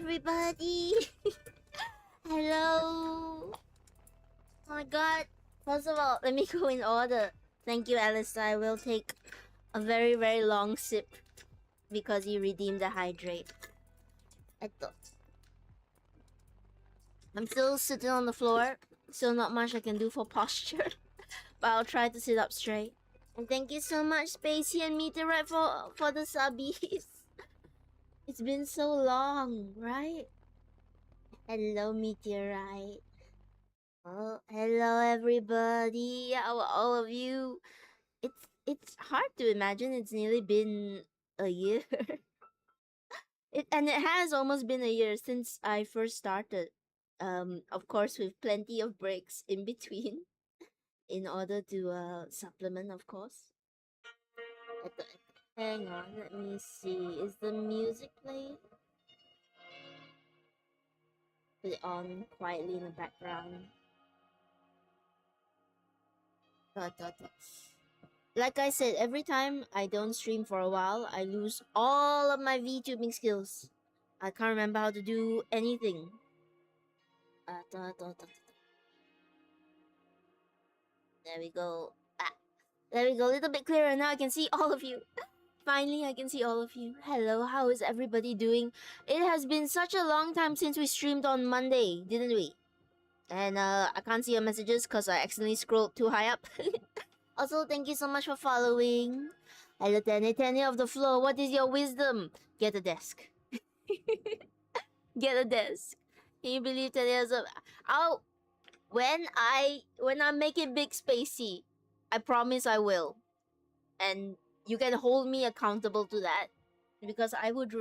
everybody! Hello! Oh my god. First of all, let me go in order. Thank you, Alice. I will take a very, very long sip because you redeemed the hydrate. I'm still sitting on the floor, so not much I can do for posture. But I'll try to sit up straight. And thank you so much, Spacey and Meteorite, for the subbies. It's been so long, right? Hello, Meteorite. Oh, hello, everybody. How are all of you? It's hard to imagine it's nearly been a year. It has almost been a year since I first started. Of course, with plenty of breaks in between, in order to supplement, of course. Hang on, let me see. Is the music playing? Put it on quietly in the background. Like I said, every time I don't stream for a while, I lose all of my VTubing skills. I can't remember how to do anything. There we go. There we go. A little bit clearer now. I can see all of you. Finally, I can see all of you. Hello, how is everybody doing? It has been such a long time since we streamed on Monday, didn't we? And I can't see your messages because I accidentally scrolled too high up. Also, thank you so much for following. Hello, Tenny of the floor. What is your wisdom? Get a desk. Get a desk. Can you believe Tenny has a... Oh, when I make it big, Spacey, I promise I will. And you can hold me accountable to that. Because I would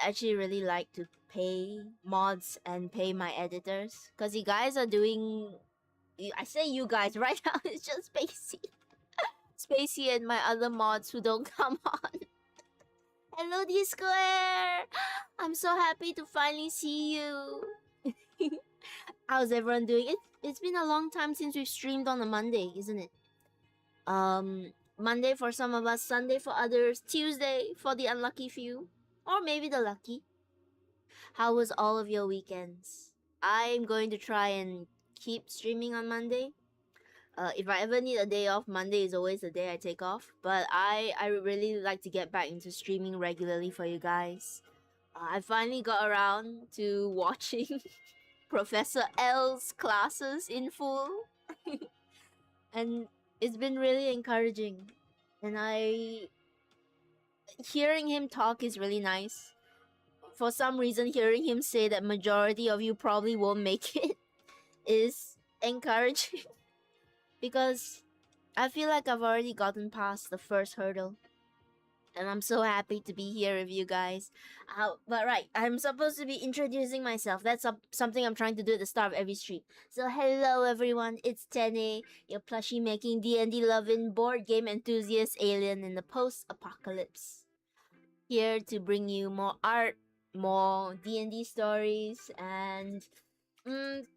actually really like to pay mods and pay my editors. Because you guys are doing... I say you guys, right now it's just Spacey. Spacey and my other mods who don't come on. Hello, D-Square! I'm so happy to finally see you. How's everyone doing? It's been a long time since we've streamed on a Monday, isn't it? Monday for some of us, Sunday for others, Tuesday for the unlucky few. Or maybe the lucky. How was all of your weekends? I'm going to try and keep streaming on Monday. If I ever need a day off, Monday is always the day I take off. But I really like to get back into streaming regularly for you guys. I finally got around to watching Professor L's classes in full. And it's been really encouraging. And hearing him talk is really nice. For some reason, hearing him say that majority of you probably won't make it is encouraging. Because I feel like I've already gotten past the first hurdle. And I'm so happy to be here with you guys. But right, I'm supposed to be introducing myself. That's something I'm trying to do at the start of every stream. So hello everyone, it's Tene, your plushie making D&D loving board game enthusiast alien in the post-apocalypse. Here to bring you more art, more D&D stories, and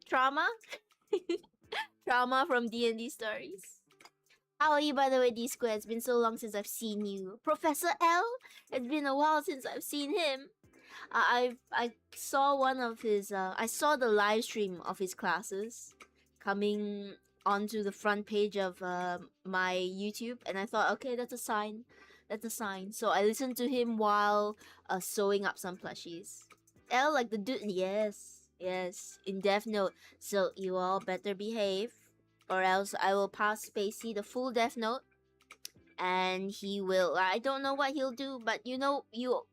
trauma. Trauma from D&D stories. How are you, by the way, D-Square? It's been so long since I've seen you. Professor L? It's been a while since I've seen him. I saw one of his... I saw the live stream of his classes coming onto the front page of my YouTube. And I thought, okay, that's a sign. That's a sign. So I listened to him while sewing up some plushies. L, like the dude... Yes, in Death Note. So you all better behave. Or else I will pass Spacey the full Death Note. And he will... I don't know what he'll do. But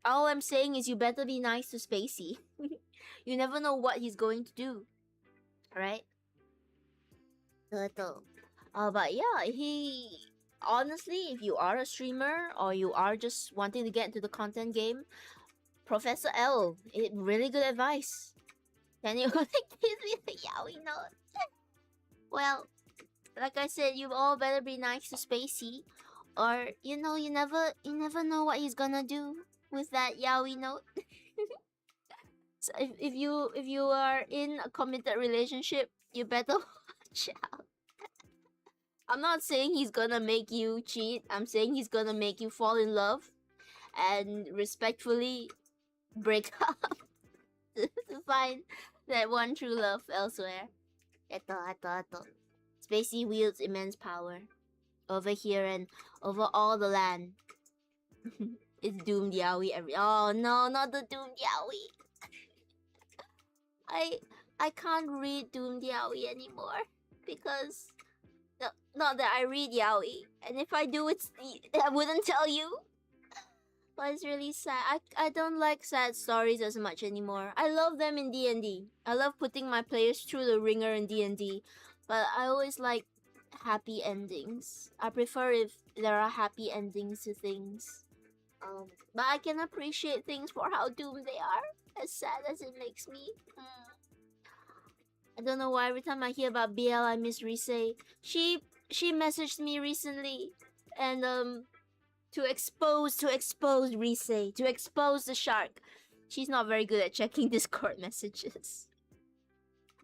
all I'm saying is you better be nice to Spacey. You never know what he's going to do. Alright? But yeah, honestly, if you are a streamer or you are just wanting to get into the content game, Professor L, really good advice. Can you like this with a yaoi note? Well, like I said, you all better be nice to Spacey, or you never know what he's gonna do with that yaoi note. So if you are in a committed relationship, you better watch out. I'm not saying he's gonna make you cheat. I'm saying he's gonna make you fall in love and respectfully break up. to find that one true love elsewhere. Ito. Spacey wields immense power over here and over all the land. It's doomed Yaoi every. Oh no, not the doomed Yaoi. I can't read doomed Yaoi anymore because no, not that I read Yaoi, and if I do, I wouldn't tell you. But it's really sad. I don't like sad stories as much anymore. I love them in D&D. I love putting my players through the ringer in D&D, but I always like happy endings. I prefer if there are happy endings to things. But I can appreciate things for how doomed they are, as sad as it makes me. I don't know why every time I hear about BL, I miss Rise. She messaged me recently, and to expose Rise, to expose the shark. She's not very good at checking Discord messages.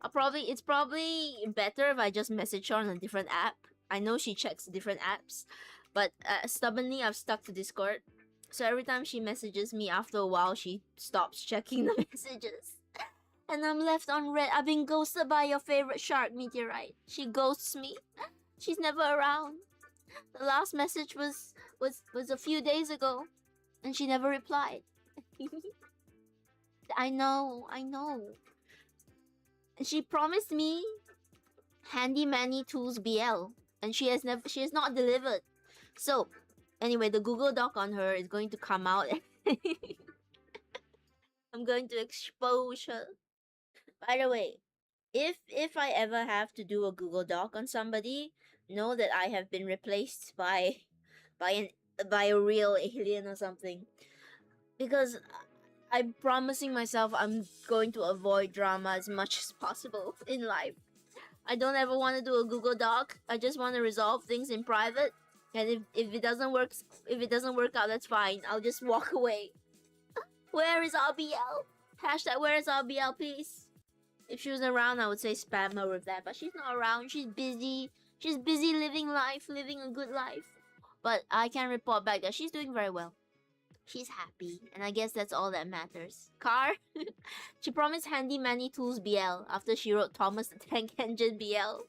It's probably better if I just message her on a different app. I know she checks different apps, but stubbornly I've stuck to Discord. So every time she messages me, after a while she stops checking the messages. And I'm left on red. I've been ghosted by your favorite shark, Meteorite. She ghosts me. She's never around. The last message was a few days ago, and she never replied. I know. And she promised me Handy Manny Tools BL, and she has not delivered. So, anyway, the Google Doc on her is going to come out. I'm going to expose her. By the way, if I ever have to do a Google Doc on somebody, know that I have been replaced by a real alien or something. Because I'm promising myself I'm going to avoid drama as much as possible in life. I don't ever want to do a Google Doc. I just want to resolve things in private. And if it doesn't work out, that's fine. I'll just walk away. Where is RBL? Hashtag where is RBL, please? If she was around, I would say spam her with that. But she's not around. She's busy. She's busy living life, living a good life. But I can report back that she's doing very well. She's happy, and I guess that's all that matters. Car? She promised Handy Manny Tools BL after she wrote Thomas the Tank Engine BL.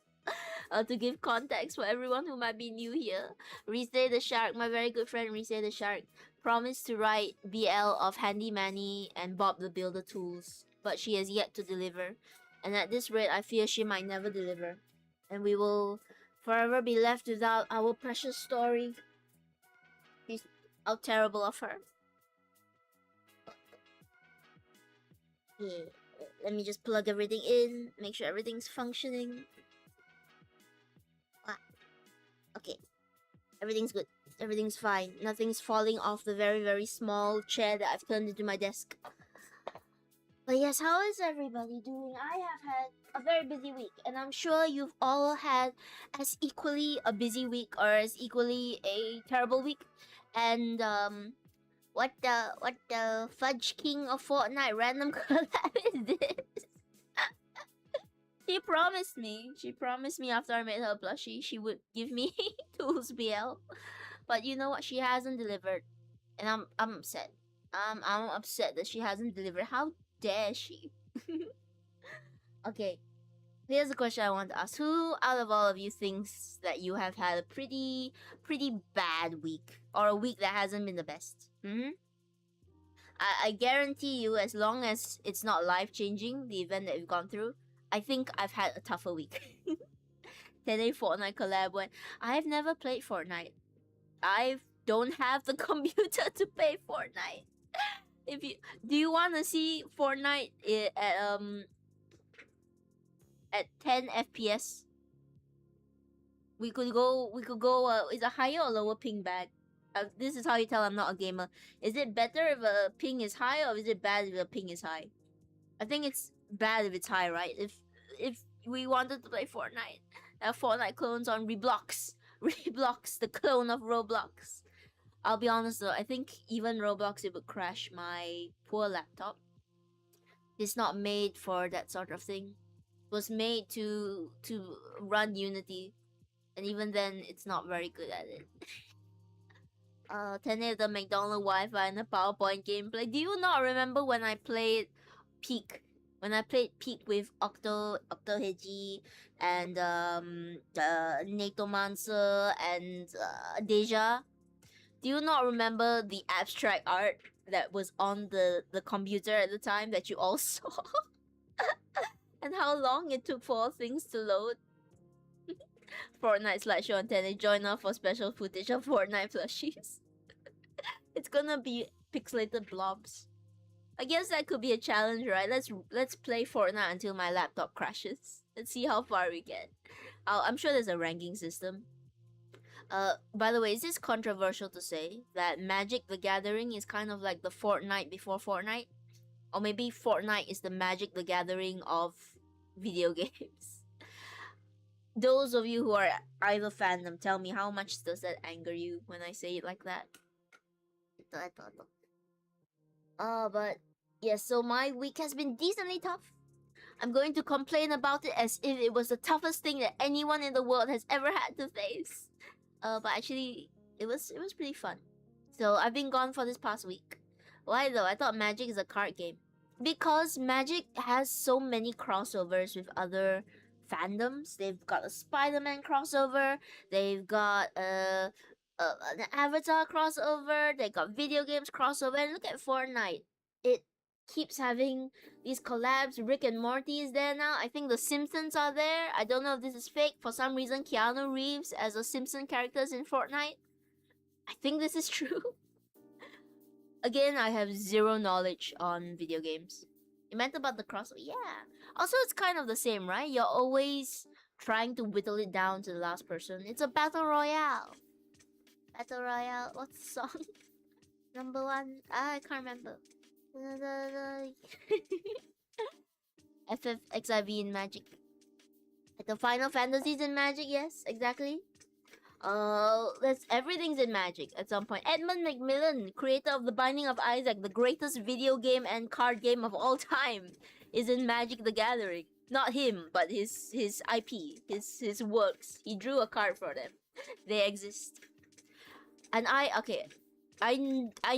To give context for everyone who might be new here, Rise the Shark, my very good friend Rise the Shark, promised to write BL of Handy Manny and Bob the Builder Tools, but she has yet to deliver. And at this rate, I fear she might never deliver. And we will forever be left without our precious story. How terrible of her. Yeah, let me just plug everything in, make sure everything's functioning. Okay, everything's good. Everything's fine. Nothing's falling off the very, very small chair that I've turned into my desk. But yes, how is everybody doing? I have had a very busy week, and I'm sure you've all had as equally a busy week or as equally a terrible week. And what the fudge king of Fortnite random collab is this? She promised me after I made her plushie, she would give me Tools BL. But you know what? She hasn't delivered. And I'm upset. I'm upset that she hasn't delivered. How dare she? Okay. Here's a question I want to ask. Who out of all of you thinks that you have had a pretty bad week? Or a week that hasn't been the best? I guarantee you, as long as it's not life-changing, the event that we've gone through, I think I've had a tougher week. 10A Fortnite collab when I've never played Fortnite. I don't have the computer to play Fortnite. Do you want to see Fortnite at 10 FPS? We could go. Is a higher or lower ping bad? This is how you tell I'm not a gamer. Is it better if a ping is high, or is it bad if a ping is high? I think it's bad if it's high, right? If we wanted to play Fortnite, Fortnite clones on Roblox, Roblox, the clone of Roblox. I'll be honest though, I think even Roblox, it would crash my poor laptop. It's not made for that sort of thing. It was made to run Unity, and even then, it's not very good at it. 10 of the McDonald's Wi-Fi and the PowerPoint gameplay. Do you not remember when I played Peak. When I played Peak with Octoheji and Natomancer and Deja, do you not remember the abstract art that was on the computer at the time that you all saw? And how long it took for all things to load? Fortnite slideshow on 10. Join us for special footage of Fortnite plushies. It's gonna be pixelated blobs. I guess that could be a challenge, right? Let's play Fortnite until my laptop crashes. Let's see how far we get. I'm sure there's a ranking system. By the way, is this controversial to say that Magic the Gathering is kind of like the Fortnite before Fortnite? Or maybe Fortnite is the Magic the Gathering of video games? Those of you who are either fandom, tell me, how much does that anger you when I say it like that? But yes, so my week has been decently tough. I'm going to complain about it as if it was the toughest thing that anyone in the world has ever had to face. But actually, it was pretty fun. So I've been gone for this past week. Why though? I thought Magic is a card game. Because Magic has so many crossovers with other fandoms. They've got a Spider-Man crossover. They've got an Avatar crossover. They got video games crossover. And look at Fortnite. It keeps having these collabs. Rick and Morty is there now. I think the Simpsons are there. I don't know if this is fake. For some reason, Keanu Reeves as a Simpson characters in Fortnite. I think this is true. Again, I have zero knowledge on video games. You meant about the crossover? Yeah. Also, it's kind of the same, right? You're always trying to whittle it down to the last person. It's a battle royale. Battle royale. What's the song? Number one. I can't remember. FFXIV in Magic. Like the Final Fantasies in Magic, yes, exactly. Everything's in Magic at some point. Edmund McMillan, creator of The Binding of Isaac, the greatest video game and card game of all time, is in Magic the Gathering. Not him, but his IP, his works. He drew a card for them. They exist. And I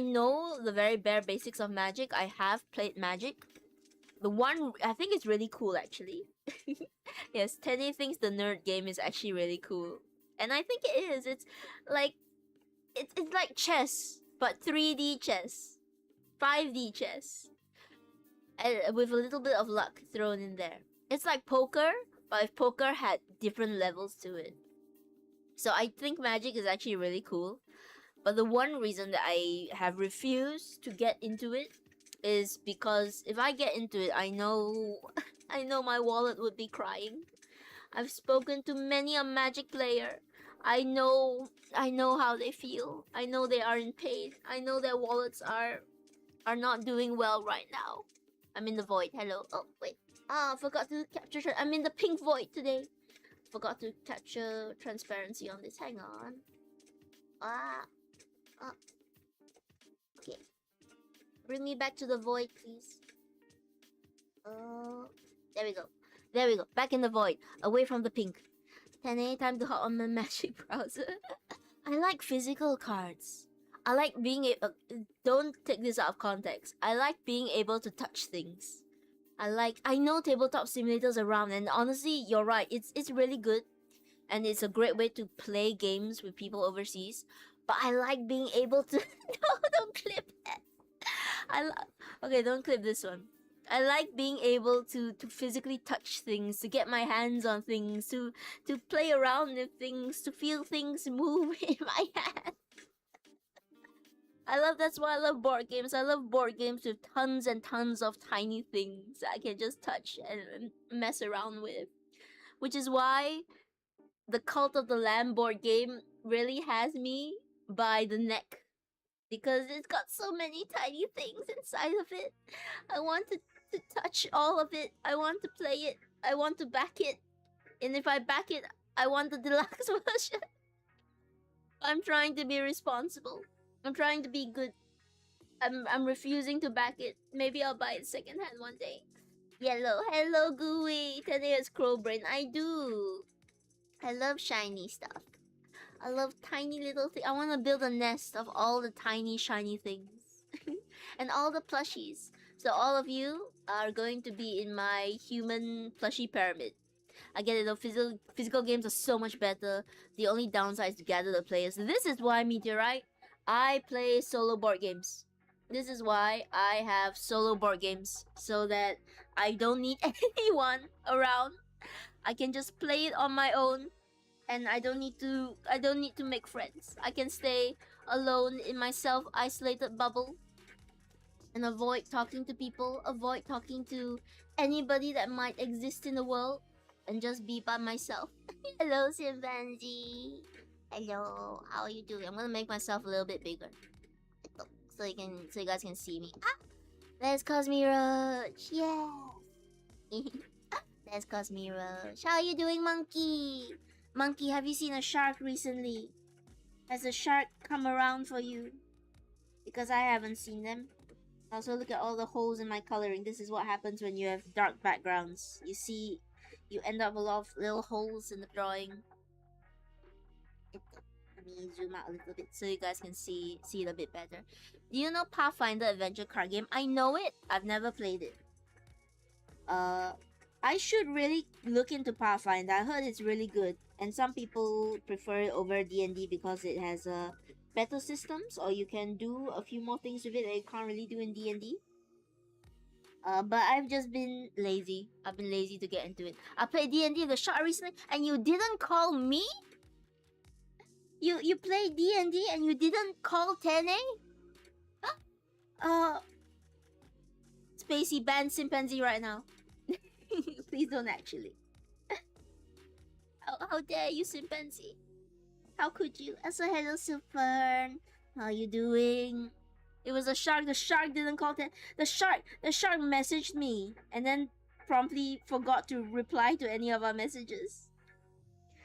know the very bare basics of Magic. I have played Magic. The one I think it's really cool actually. Yes, Tenny thinks the nerd game is actually really cool. And I think it is. It's like chess, but 3D chess. 5D chess. And with a little bit of luck thrown in there. It's like poker, but if poker had different levels to it. So I think Magic is actually really cool. But the one reason that I have refused to get into it is because if I get into it, I know my wallet would be crying. I've spoken to many a Magic player. I know how they feel. I know they are in pain. I know their wallets are not doing well right now. I'm in the void. Hello. Oh wait. I forgot to capture. I'm in the pink void today. Forgot to capture transparency on this. Hang on. Okay. Bring me back to the void, please. There we go. There we go. Back in the void. Away from the pink. 10 time to hop on my Magic browser. I like physical cards. I like being able... don't take this out of context. I like being able to touch things. I know tabletop simulators around, and honestly, you're right. It's really good. And it's a great way to play games with people overseas. But I like being able to... No, don't clip that. Okay, don't clip this one. I like being able to physically touch things, to get my hands on things, to play around with things, to feel things move in my hand. That's why I love board games. I love board games with tons and tons of tiny things that I can just touch and mess around with. Which is why the Cult of the Lamb board game really has me by the neck. Because it's got so many tiny things inside of it. I want to touch all of it. I want to play it. I want to back it. And if I back it, I want the deluxe version. I'm trying to be responsible. I'm trying to be good. I'm refusing to back it. Maybe I'll buy it secondhand one day. Yellow. Hello, Gooey. Today is Crowbrain. I do. I love shiny stuff. I love tiny little things. I want to build a nest of all the tiny shiny things. And all the plushies. So all of you are going to be in my human plushy pyramid. I get it though, physical games are so much better. The only downside is to gather the players. This is why, Meteorite, I play solo board games. This is why I have solo board games. So that I don't need anyone around. I can just play it on my own. And I don't need to make friends. I can stay alone in my self-isolated bubble and avoid talking to people, avoid talking to anybody that might exist in the world, and just be by myself. Hello, chimpanzee. Hello, how are you doing? I'm gonna make myself a little bit bigger, so you guys can see me. Ah, there's cosmiroach. Yeah. There's cosmiroach. How are you doing, monkey? Monkey, have you seen a shark recently? Has a shark come around for you? Because I haven't seen them. Also, look at all the holes in my coloring. This is what happens when you have dark backgrounds. You end up with a lot of little holes in the drawing. Let me zoom out a little bit so you guys can see it a bit better. Do you know Pathfinder adventure card game? I know it. I've never played it. I should really look into Pathfinder. I heard it's really good, and some people prefer it over DND because it has better systems, or you can do a few more things with it that you can't really do in DND. But I've just been lazy. I've been lazy to get into it. I played DND the shot recently, and you didn't call me. You played DND and you didn't call Tene. Spacey, ban chimpanzee right now. Please don't actually. How dare you, chimpanzee? How could you? Also, hello, Super. How you doing? It was a shark. The shark didn't call it. The shark messaged me and then promptly forgot to reply to any of our messages.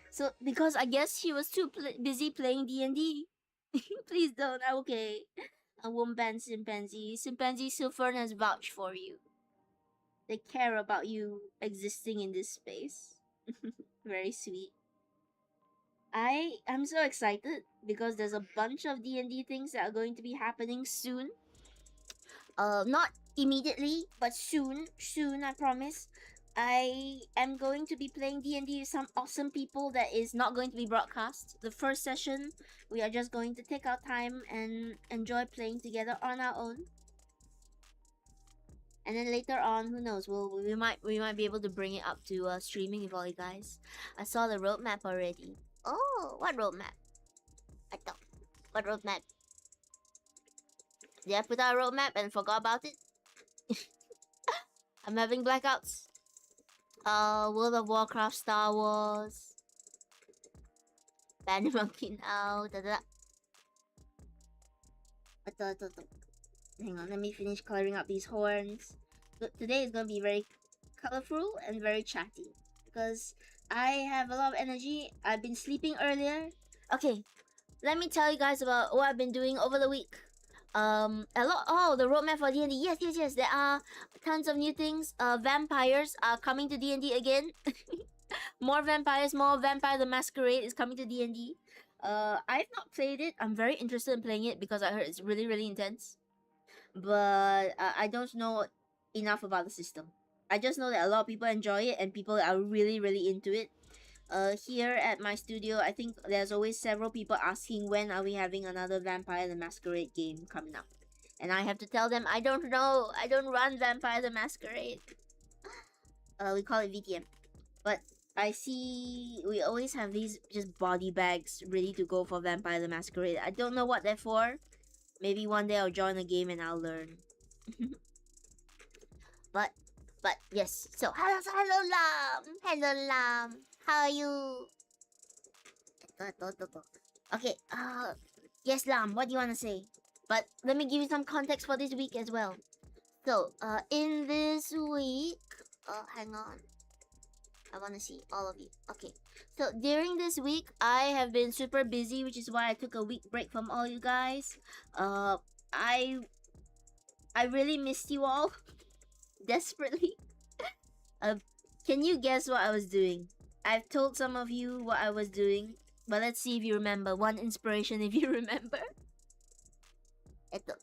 So because I guess he was too busy playing D&D. Please don't. Okay. I won't ban chimpanzee. Chimpanzee Silfern has vouched for you. They care about you existing in this space. Very sweet. I'm so excited because there's a bunch of D&D things that are going to be happening soon. Not immediately, but soon, I promise. I am going to be playing D&D with some awesome people that is not going to be broadcast. The first session, we are just going to take our time and enjoy playing together on our own. And then later on, who knows? We might be able to bring it up to streaming with all you guys. I saw the roadmap already. Oh, what roadmap? I thought, what roadmap? Did I put out a roadmap and forgot about it? I'm having blackouts. World of Warcraft, Star Wars. Banner Monkey now. Hang on, let me finish coloring up these horns. Today is gonna be very colorful and very chatty because I have a lot of energy. I've been sleeping earlier. Okay, let me tell you guys about what I've been doing over the week. The roadmap for D&D. Yes. There are tons of new things. Vampires are coming to D&D again. More vampires, more Vampire the Masquerade is coming to D&D. I've not played it. I'm very interested in playing it because I heard it's really, really intense. But I don't know enough about the system. I just know that a lot of people enjoy it and people are really, really into it. Here at my studio, I think there's always several people asking when are we having another Vampire the Masquerade game coming up. And I have to tell them, I don't know. I don't run Vampire the Masquerade. We call it VTM. But I see we always have these just body bags ready to go for Vampire the Masquerade. I don't know what they're for. Maybe one day I'll join the game and I'll learn. But yes. So hello Lam. Hello Lam. How are you? Okay. Yes Lam. What do you wanna say? But let me give you some context for this week as well. So in this week, hang on. I want to see all of you. Okay. So during this week, I have been super busy, which is why I took a week break from all you guys. I really missed you all desperately. Can you guess what I was doing? I've told some of you what I was doing, but let's see if you remember. One inspiration if you remember.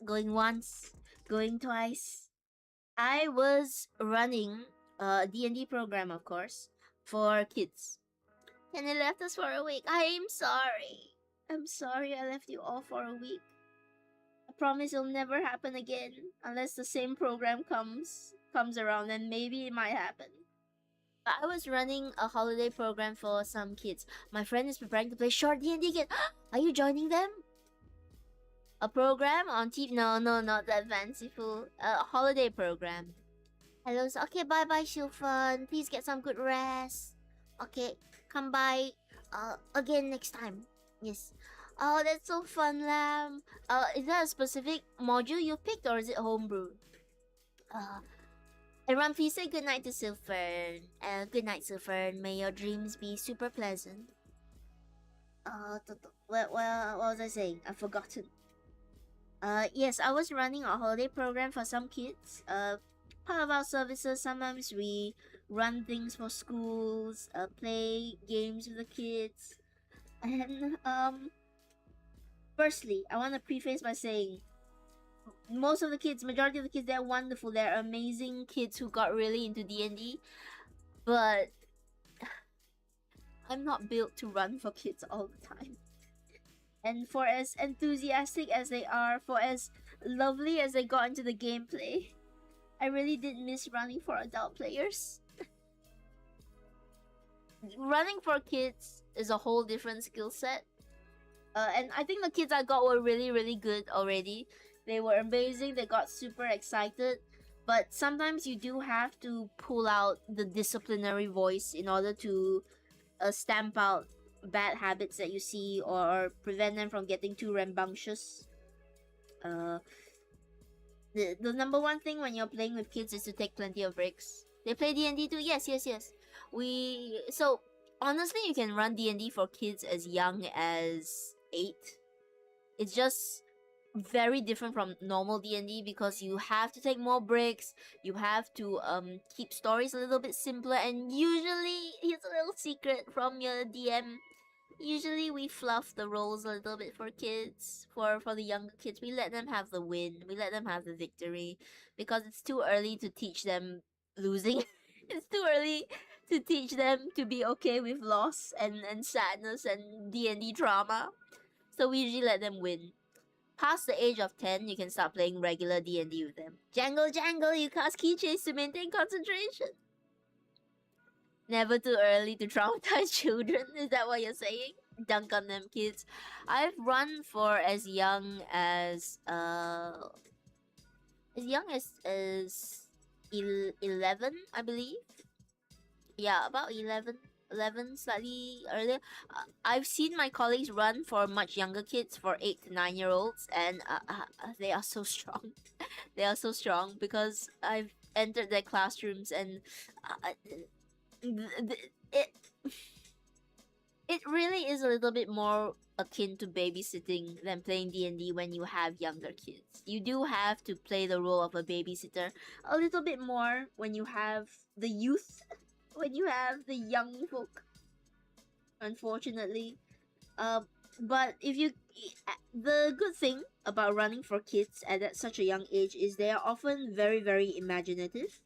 Going once, going twice. I was running a D&D program, of course, for kids. And they left us for a week. I'm sorry. I'm sorry I left you all for a week. I promise it'll never happen again unless the same program comes around, and maybe it might happen. I was running a holiday program for some kids. My friend is preparing to play short D&D game. Are you joining them? A program on TV? No, no, not that fanciful. A holiday program. Hello, so okay, bye bye, Shilfan. Please get some good rest. Okay, come by again next time. Yes. Oh, that's so fun, Lamb. Is that a specific module you picked or is it homebrew? Everyone, please say goodnight to Silfern. Good night, Silfern. May your dreams be super pleasant. What was I saying? I've forgotten. Yes, I was running a holiday program for some kids. Part of our services, sometimes we run things for schools, play games with the kids. And, firstly, I want to preface by saying, majority of the kids, they're wonderful. They're amazing kids who got really into D&D. But I'm not built to run for kids all the time. And for as enthusiastic as they are, for as lovely as they got into the gameplay, I really did miss running for adult players. Running for kids is a whole different skill set. And I think the kids I got were really, really good already. They were amazing, they got super excited. But sometimes you do have to pull out the disciplinary voice in order to stamp out bad habits that you see or prevent them from getting too rambunctious. The number one thing when you're playing with kids is to take plenty of breaks. They play D&D too? Yes. So honestly, you can run D&D for kids as young as 8. It's just very different from normal D&D because you have to take more breaks. You have to keep stories a little bit simpler, and usually, here's a little secret from your DM. Usually we fluff the roles a little bit for kids, for the younger kids. We let them have the win. We let them have the victory because it's too early to teach them losing. It's too early to teach them to be okay with loss and sadness and D&D trauma. So we usually let them win. Past the age of 10, you can start playing regular D&D with them. Jangle, jangle, you cast keychains to maintain concentration. Never too early to traumatize children. Is that what you're saying? Dunk on them, kids. I've run for as young as 11, I believe. Yeah, about 11, slightly earlier. I've seen my colleagues run for much younger kids, for 8 to 9-year-olds, and they are so strong. They are so strong because I've entered their classrooms and it really is a little bit more akin to babysitting than playing D&D when you have younger kids. You do have to play the role of a babysitter a little bit more when you have the youth, when you have the young folk, unfortunately. But the good thing about running for kids at such a young age is they are often very, very imaginative.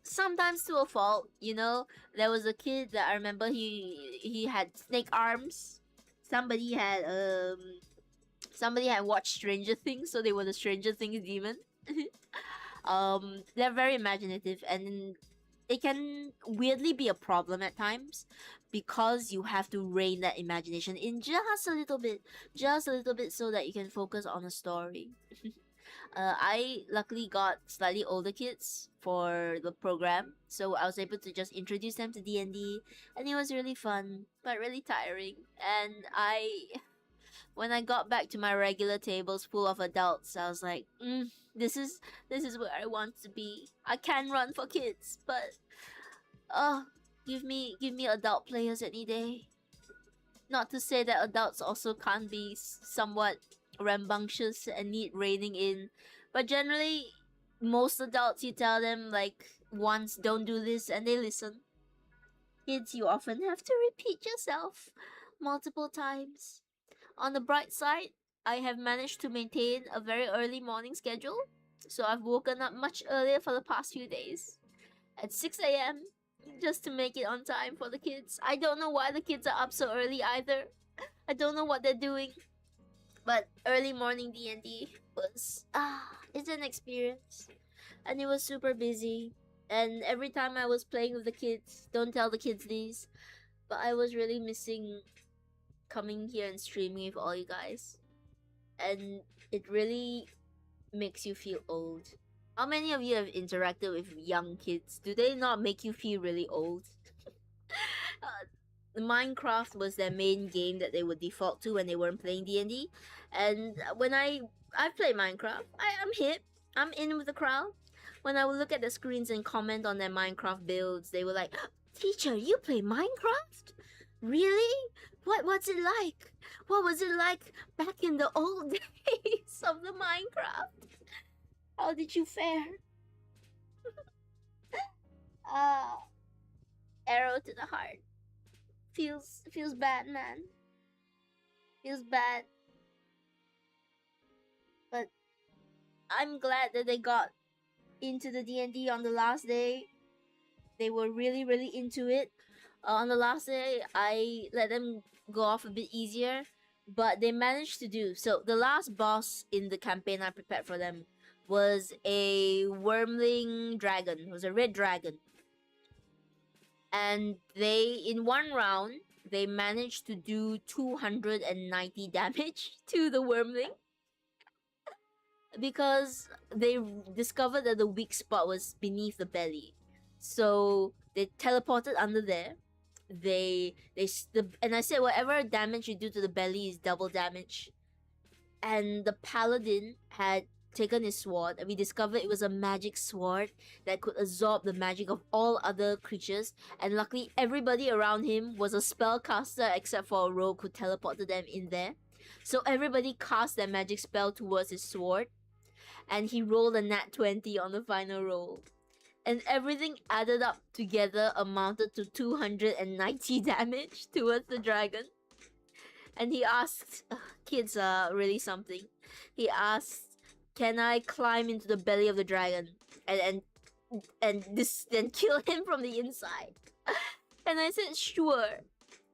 Sometimes to a fault, there was a kid that I remember he had snake arms. Somebody had watched Stranger Things, so they were the Stranger Things demon. They're very imaginative, and it can weirdly be a problem at times because you have to rein that imagination in just a little bit, so that you can focus on the story. I luckily got slightly older kids for the program, so I was able to just introduce them to D&D, and it was really fun, but really tiring. And when I got back to my regular tables full of adults, I was like, this is where I want to be. I can run for kids, but give me adult players any day. Not to say that adults also can't be somewhat rambunctious and need reining in, but generally most adults, you tell them like once, don't do this, and they listen. Kids, you often have to repeat yourself multiple times. On the bright side, I have managed to maintain a very early morning schedule. So I've woken up much earlier for the past few days at 6 a.m. just to make it on time for the kids. I don't know why the kids are up so early either. I don't know what they're doing. But early morning D&D was it's an experience. And it was super busy. And every time I was playing with the kids, don't tell the kids these, but I was really missing coming here and streaming with all you guys. And it really makes you feel old. How many of you have interacted with young kids? Do they not make you feel really old? Minecraft was their main game that they would default to when they weren't playing D&D. And when I've played Minecraft, I'm hip. I'm in with the crowd. When I would look at the screens and comment on their Minecraft builds, they were like, "Teacher, you play Minecraft? Really? What's it like? What was it like back in the old days of the Minecraft? How did you fare?" Arrow to the heart. Feels bad, man. Feels bad. But I'm glad that they got into the D&D on the last day. They were really, really into it. On the last day, I let them go off a bit easier, but they managed to do. So the last boss in the campaign I prepared for them was a wormling dragon. It was a red dragon. And in one round, they managed to do 290 damage to the wormling. Because they discovered that the weak spot was beneath the belly. So they teleported under there. And I said whatever damage you do to the belly is double damage. And the paladin had taken his sword, and we discovered it was a magic sword that could absorb the magic of all other creatures. And luckily, everybody around him was a spellcaster except for a rogue who teleported them in there. So everybody cast their magic spell towards his sword, and he rolled a nat 20 on the final roll. And everything added up together amounted to 290 damage towards the dragon. And he asked, kids are really something. He asked, "Can I climb into the belly of the dragon and then kill him from the inside?" And I said, "Sure."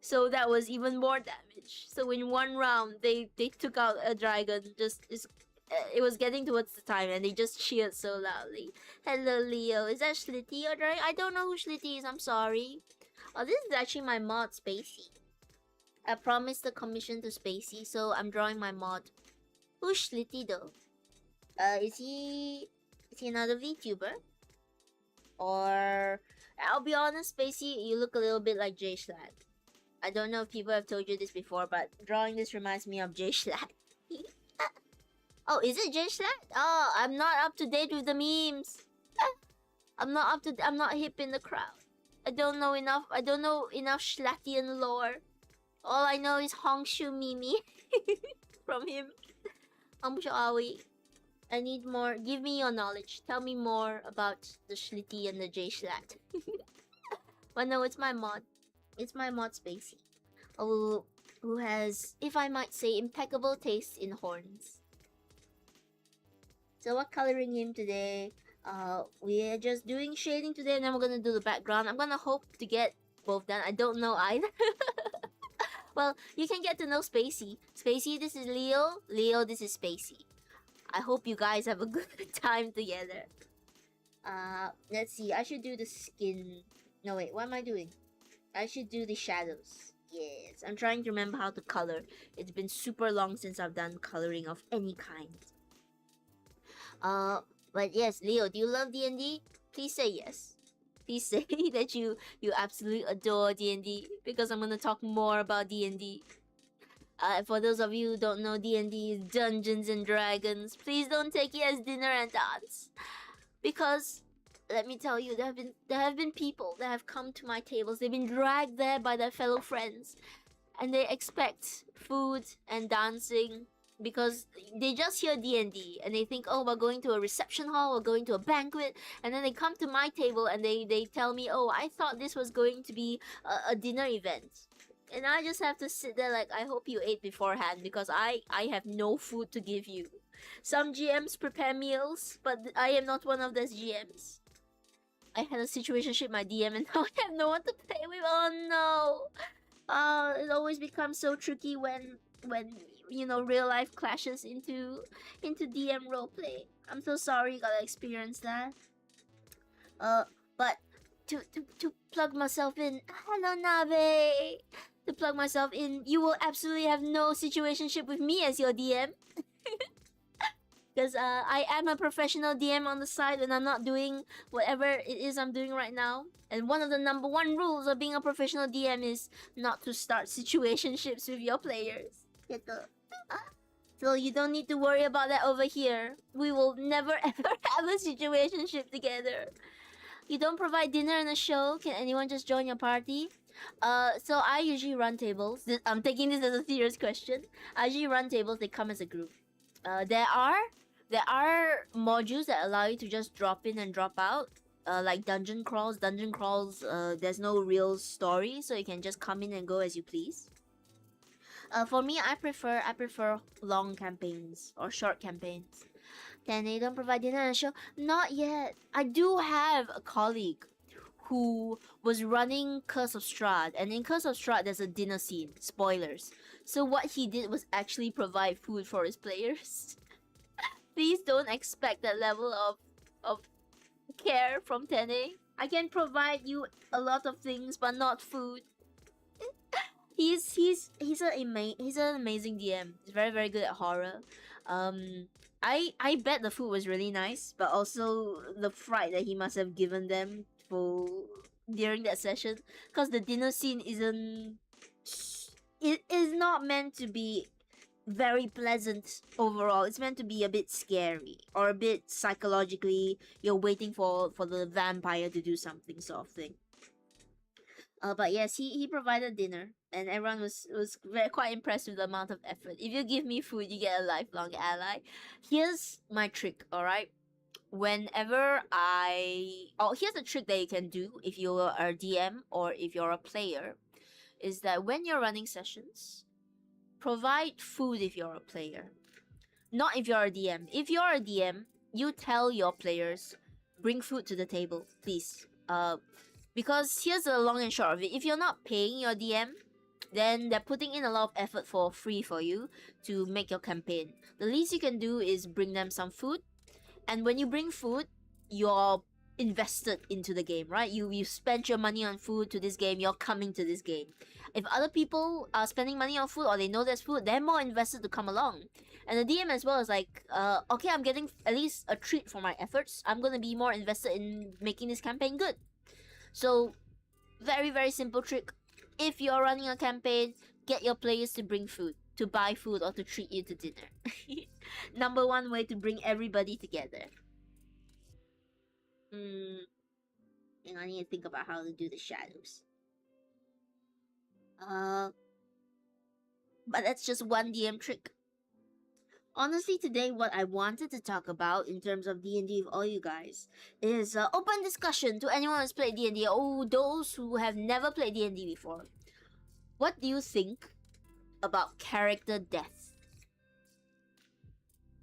So that was even more damage. So in one round, they took out a dragon. It was getting towards the time, and they just cheered so loudly. "Hello, Leo. Is that Schlitty or dragon? I don't know who Schlitty is. I'm sorry." Oh, this is actually my mod, Spacey. I promised the commission to Spacey, so I'm drawing my mod. Who's Schlitty though? Is he another VTuber? Or I'll be honest, Spacey, you look a little bit like Jay Schlatt. I don't know if people have told you this before, but drawing this reminds me of Jay Schlatt. Oh, is it Jay Schlatt? Oh, I'm not up to date with the memes. I'm not hip in the crowd. I don't know enough Schlattian lore. All I know is Hongshu Mimi from him. Awi. I need more. Give me your knowledge. Tell me more about the Schlitty and the J Schlatt. But no, it's my mod. It's my mod, Spacey. Who has, if I might say, impeccable taste in horns. So we're coloring him today. We're just doing shading today, and then we're gonna do the background. I'm gonna hope to get both done. I don't know either. Well, you can get to know Spacey. Spacey, this is Leo. Leo, this is Spacey. I hope you guys have a good time together. Let's see. I should do the skin. No, wait. What am I doing? I should do the shadows. Yes. I'm trying to remember how to color. It's been super long since I've done coloring of any kind. But yes, Leo, do you love D&D? Please say yes. Please say that you absolutely adore D&D, because I'm gonna talk more about D&D. For those of you who don't know, D&D is Dungeons and Dragons. Please don't take it as dinner and dance, because let me tell you, there have been people that have come to my tables. They've been dragged there by their fellow friends, and they expect food and dancing because they just hear D&D and they think, oh, we're going to a reception hall, we're going to a banquet, and then they come to my table and they tell me, oh, I thought this was going to be a dinner event. And I just have to sit there like, I hope you ate beforehand, because I have no food to give you. Some GMs prepare meals, but I am not one of those GMs. I had a situationship with my DM and now I have no one to play with. Oh no! It always becomes so tricky when you know real life clashes into DM roleplay. I'm so sorry you gotta experience that. But to plug myself in, hello Nabe. To plug myself in, you will absolutely have no situationship with me as your DM. Because I am a professional DM on the side when I'm not doing whatever it is I'm doing right now. And one of the number one rules of being a professional DM is not to start situationships with your players. So you don't need to worry about that over here. We will never ever have a situationship together. You don't provide dinner in a show. Can anyone just join your party? So I usually run tables. I'm taking this as a serious question. I usually run tables. They come as a group. There are modules that allow you to just drop in and drop out. Like dungeon crawls. Dungeon crawls. There's no real story, so you can just come in and go as you please. For me, I prefer long campaigns or short campaigns. Then they don't provide dinner on the show. Not yet. I do have a colleague who was running Curse of Strahd, and in Curse of Strahd there's a dinner scene. Spoilers. So what he did was actually provide food for his players. Please don't expect that level of care from Tene. I can provide you a lot of things, but not food. He's an amazing DM. He's very very good at horror. I bet the food was really nice, but also the fright that he must have given them for during that session, because the dinner scene isn't. It is not meant to be very pleasant overall. It's meant to be a bit scary or a bit psychologically. You're waiting for the vampire to do something, sort of thing. But yes, he provided dinner, and everyone was very quite impressed with the amount of effort. If you give me food, you get a lifelong ally. Here's my trick, all right. Here's a trick that you can do if you're a DM or if you're a player, is that when you're running sessions, provide food if you're a player, not if you're a DM. If you're a DM, you tell your players, bring food to the table, please. Because here's the long and short of it. If you're not paying your DM, then they're putting in a lot of effort for free for you to make your campaign. The least you can do is bring them some food. And when you bring food, you're invested into the game, right? You spent your money on food to this game, you're coming to this game. If other people are spending money on food or they know there's food, they're more invested to come along. And the DM as well is like, okay, I'm getting at least a treat for my efforts. I'm gonna be more invested in making this campaign good. So, very, very simple trick. If you're running a campaign, get your players to bring food, to buy food, or to treat you to dinner. Number one way to bring everybody together. And I need to think about how to do the shadows. But that's just one DM trick. Honestly, today what I wanted to talk about in terms of D&D with all you guys is open discussion to anyone who's played D&D. Oh, those who have never played D&D before. What do you think about character death?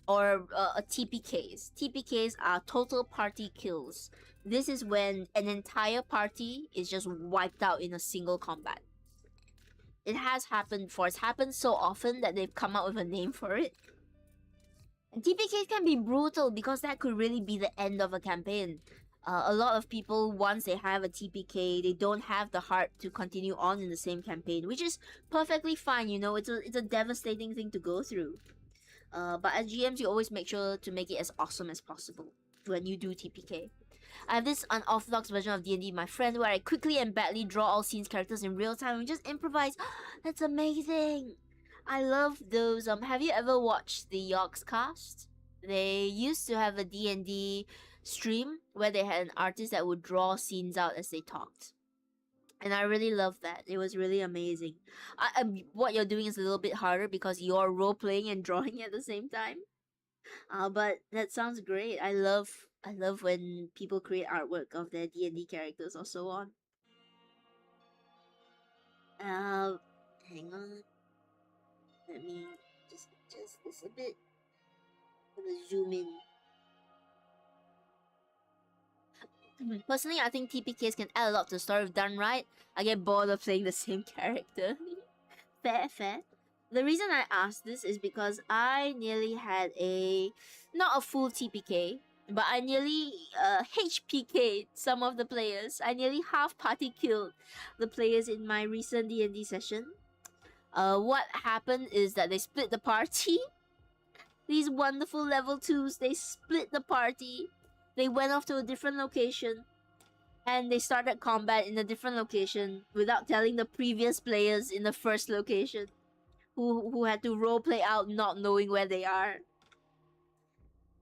Or TPKs. TPKs are total party kills. This is when an entire party is just wiped out in a single combat. It has happened before. It's happened so often that they've come up with a name for it. And TPKs can be brutal because that could really be the end of a campaign. A lot of people, once they have a TPK, they don't have the heart to continue on in the same campaign, which is perfectly fine. You know, it's a devastating thing to go through. But as GMs, you always make sure to make it as awesome as possible when you do TPK. I have this unorthodox version of D&D, my friend, where I quickly and badly draw all scenes characters in real time and just improvise. That's amazing! I love those. Have you ever watched the Yorks cast? They used to have a D&D stream where they had an artist that would draw scenes out as they talked. And I really loved that. It was really amazing. What you're doing is a little bit harder because you're role playing and drawing at the same time. But that sounds great. I love when people create artwork of their D&D characters or so on. Hang on. Let me just adjust this a bit. I'm gonna zoom in. Personally, I think TPKs can add a lot to the story if done right. I get bored of playing the same character. Fair. The reason I asked this is because I nearly had not a full TPK, but I nearly HPK'd some of the players. I nearly half party killed the players in my recent D&D session. What happened is that they split the party. These wonderful level 2s, they split the party. They went off to a different location. And they started combat in a different location without telling the previous players in the first location, who had to roleplay out not knowing where they are.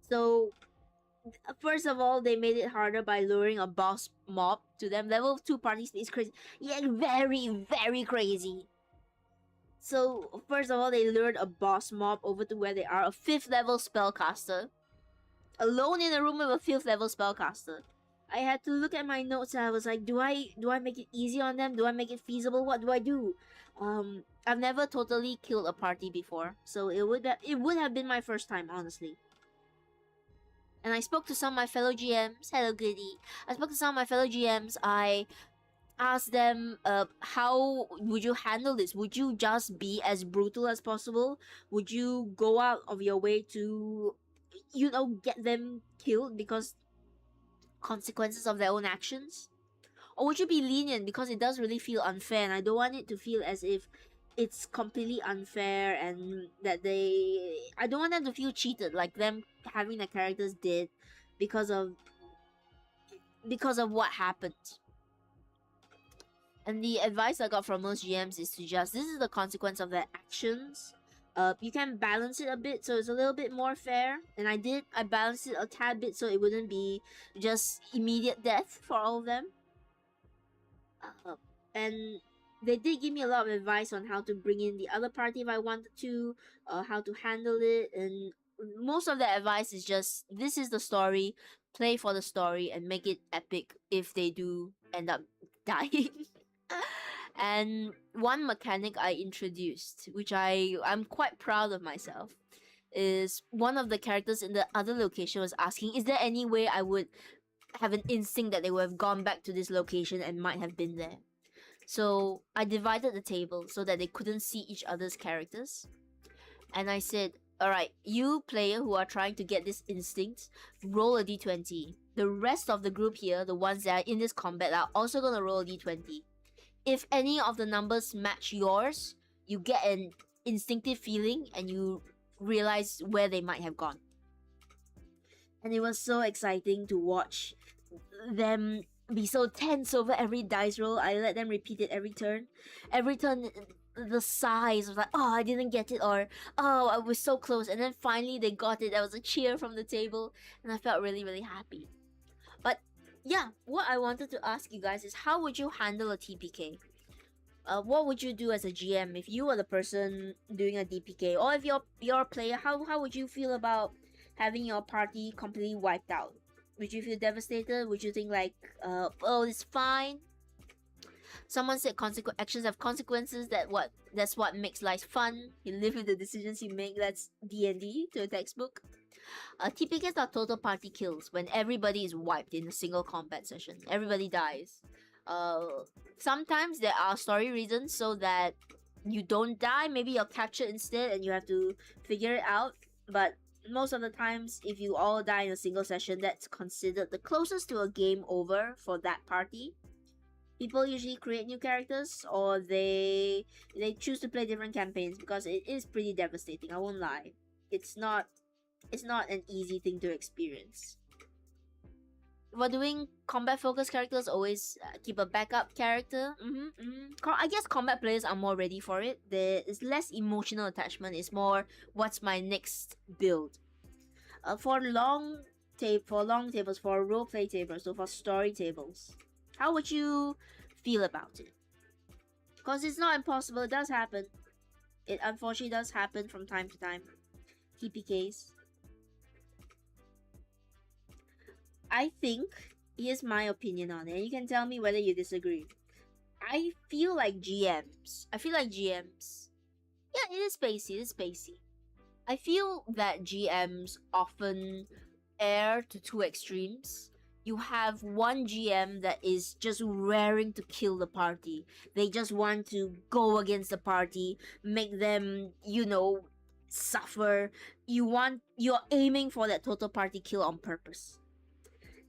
So, first of all, they made it harder by luring a boss mob to them. Level 2 parties is crazy. Yeah, very crazy. So, first of all, they lured a boss mob over to where they are, a 5th level spellcaster. Alone in a room with a 5th level spellcaster. I had to look at my notes and I was like, do I make it easy on them? Do I make it feasible? What do I do? I've never totally killed a party before, so it would have been my first time, honestly. And I spoke to some of my fellow GMs. Hello, goodie. I spoke to some of my fellow GMs. I asked them, how would you handle this? Would you just be as brutal as possible? Would you go out of your way to, get them killed because consequences of their own actions? Or would you be lenient because it does really feel unfair, and I don't want it to feel as if it's completely unfair and that I don't want them to feel cheated, like them having their characters dead because of what happened. And the advice I got from most GMs is to this is the consequence of their actions. You can balance it a bit so it's a little bit more fair, and I balanced it a tad bit so it wouldn't be just immediate death for all of them. And they did give me a lot of advice on how to bring in the other party if I wanted to, how to handle it, and most of the advice is just, this is the story, play for the story and make it epic if they do end up dying. And one mechanic I introduced, which I'm quite proud of myself, is one of the characters in the other location was asking, is there any way I would have an instinct that they would have gone back to this location and might have been there? So I divided the table so that they couldn't see each other's characters. And I said, alright, you player who are trying to get this instinct, roll a d20. The rest of the group here, the ones that are in this combat, are also gonna roll a d20. If any of the numbers match yours, you get an instinctive feeling and you realize where they might have gone. And it was so exciting to watch them be so tense over every dice roll. I let them repeat it every turn. Every turn, the sighs was like, oh, I didn't get it, or oh, I was so close. And then finally they got it. There was a cheer from the table and I felt really happy. But yeah, what I wanted to ask you guys is, how would you handle a TPK? What would you do as a GM if you were the person doing a DPK, or if you're a player? How would you feel about having your party completely wiped out? Would you feel devastated? Would you think like, oh, it's fine? Someone said actions have consequences. That's what makes life fun. You live with the decisions you make. That's D&D to a textbook. TPKs are total party kills when everybody is wiped in a single combat session. Everybody dies. Sometimes there are story reasons so that you don't die. Maybe you're captured instead and you have to figure it out. But most of the times, if you all die in a single session, that's considered the closest to a game over for that party. People usually create new characters, or they choose to play different campaigns because it is pretty devastating. I won't lie. It's not an easy thing to experience. We're doing combat focused characters, always keep a backup character. I guess combat players are more ready for it. There is less emotional attachment. It's more, what's my next build? For long tables, for roleplay tables, so for story tables, how would you feel about it? Because it's not impossible. It does happen. It unfortunately does happen from time to time. TPKs. I think, here's my opinion on it, and you can tell me whether you disagree. I feel like GMs. Yeah, it is spacey. I feel that GMs often err to two extremes. You have one GM that is just raring to kill the party. They just want to go against the party, make them, suffer. You're aiming for that total party kill on purpose.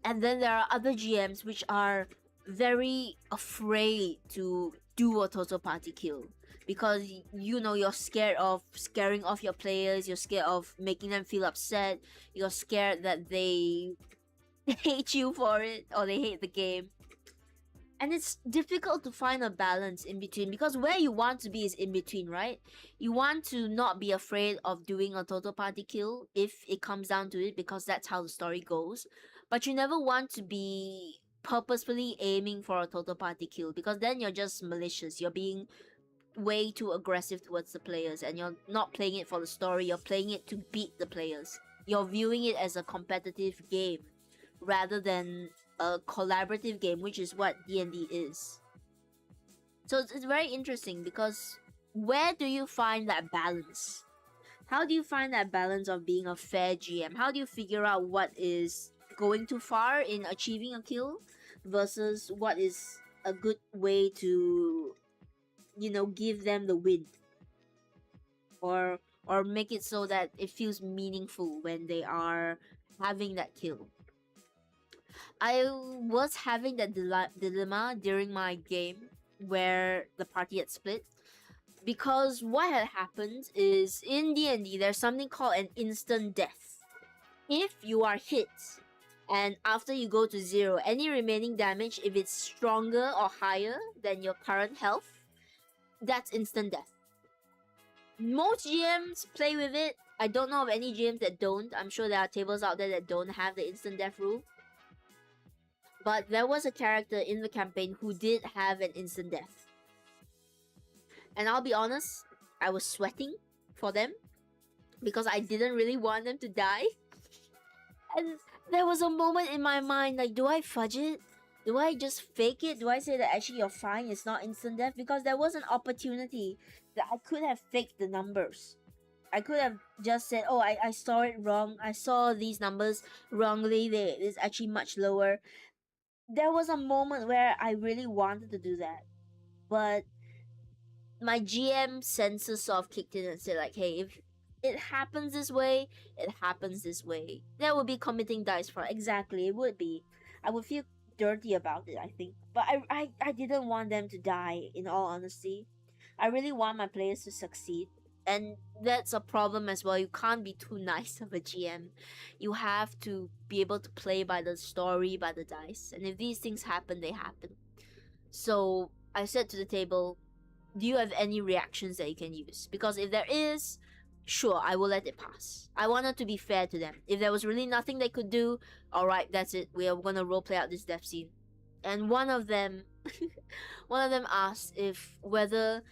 And then there are other GMs which are very afraid to do a total party kill because you're scared of scaring off your players, you're scared of making them feel upset, you're scared that they hate you for it or they hate the game. And it's difficult to find a balance in between because where you want to be is in between, right? You want to not be afraid of doing a total party kill if it comes down to it because that's how the story goes. But you never want to be purposefully aiming for a total party kill because then you're just malicious. You're being way too aggressive towards the players and you're not playing it for the story, you're playing it to beat the players. You're viewing it as a competitive game rather than a collaborative game, which is what D&D is. So it's very interesting because where do you find that balance? How do you find that balance of being a fair GM? How do you figure out what is going too far in achieving a kill versus what is a good way to, give them the win? Or make it so that it feels meaningful when they are having that kill. I was having that dilemma during my game where the party had split because what had happened is in D&D there's something called an instant death. If you are hit and after you go to 0, any remaining damage, if it's stronger or higher than your current health, that's instant death. Most GMs play with it. I don't know of any GMs that don't. I'm sure there are tables out there that don't have the instant death rule. But there was a character in the campaign who did have an instant death. And I'll be honest, I was sweating for them because I didn't really want them to die. And there was a moment in my mind like, do I fudge it? Do I just fake it? Do I say that actually you're fine, it's not instant death? Because there was an opportunity that I could have faked the numbers. I could have just said, oh, I saw it wrong. I saw these numbers wrongly. It's actually much lower. There was a moment where I really wanted to do that. But my GM senses sort of kicked in and said like, hey, if it happens this way, it happens this way. That would be committing dice fraud. Exactly, it would be. I would feel dirty about it, I think. But I didn't want them to die, in all honesty. I really want my players to succeed. And that's a problem as well. You can't be too nice of a GM. You have to be able to play by the story, by the dice. And if these things happen, they happen. So I said to the table, do you have any reactions that you can use? Because if there is, sure, I will let it pass. I wanted to be fair to them. If there was really nothing they could do, alright, that's it. We are gonna roleplay out this death scene. And one of them asked if whether,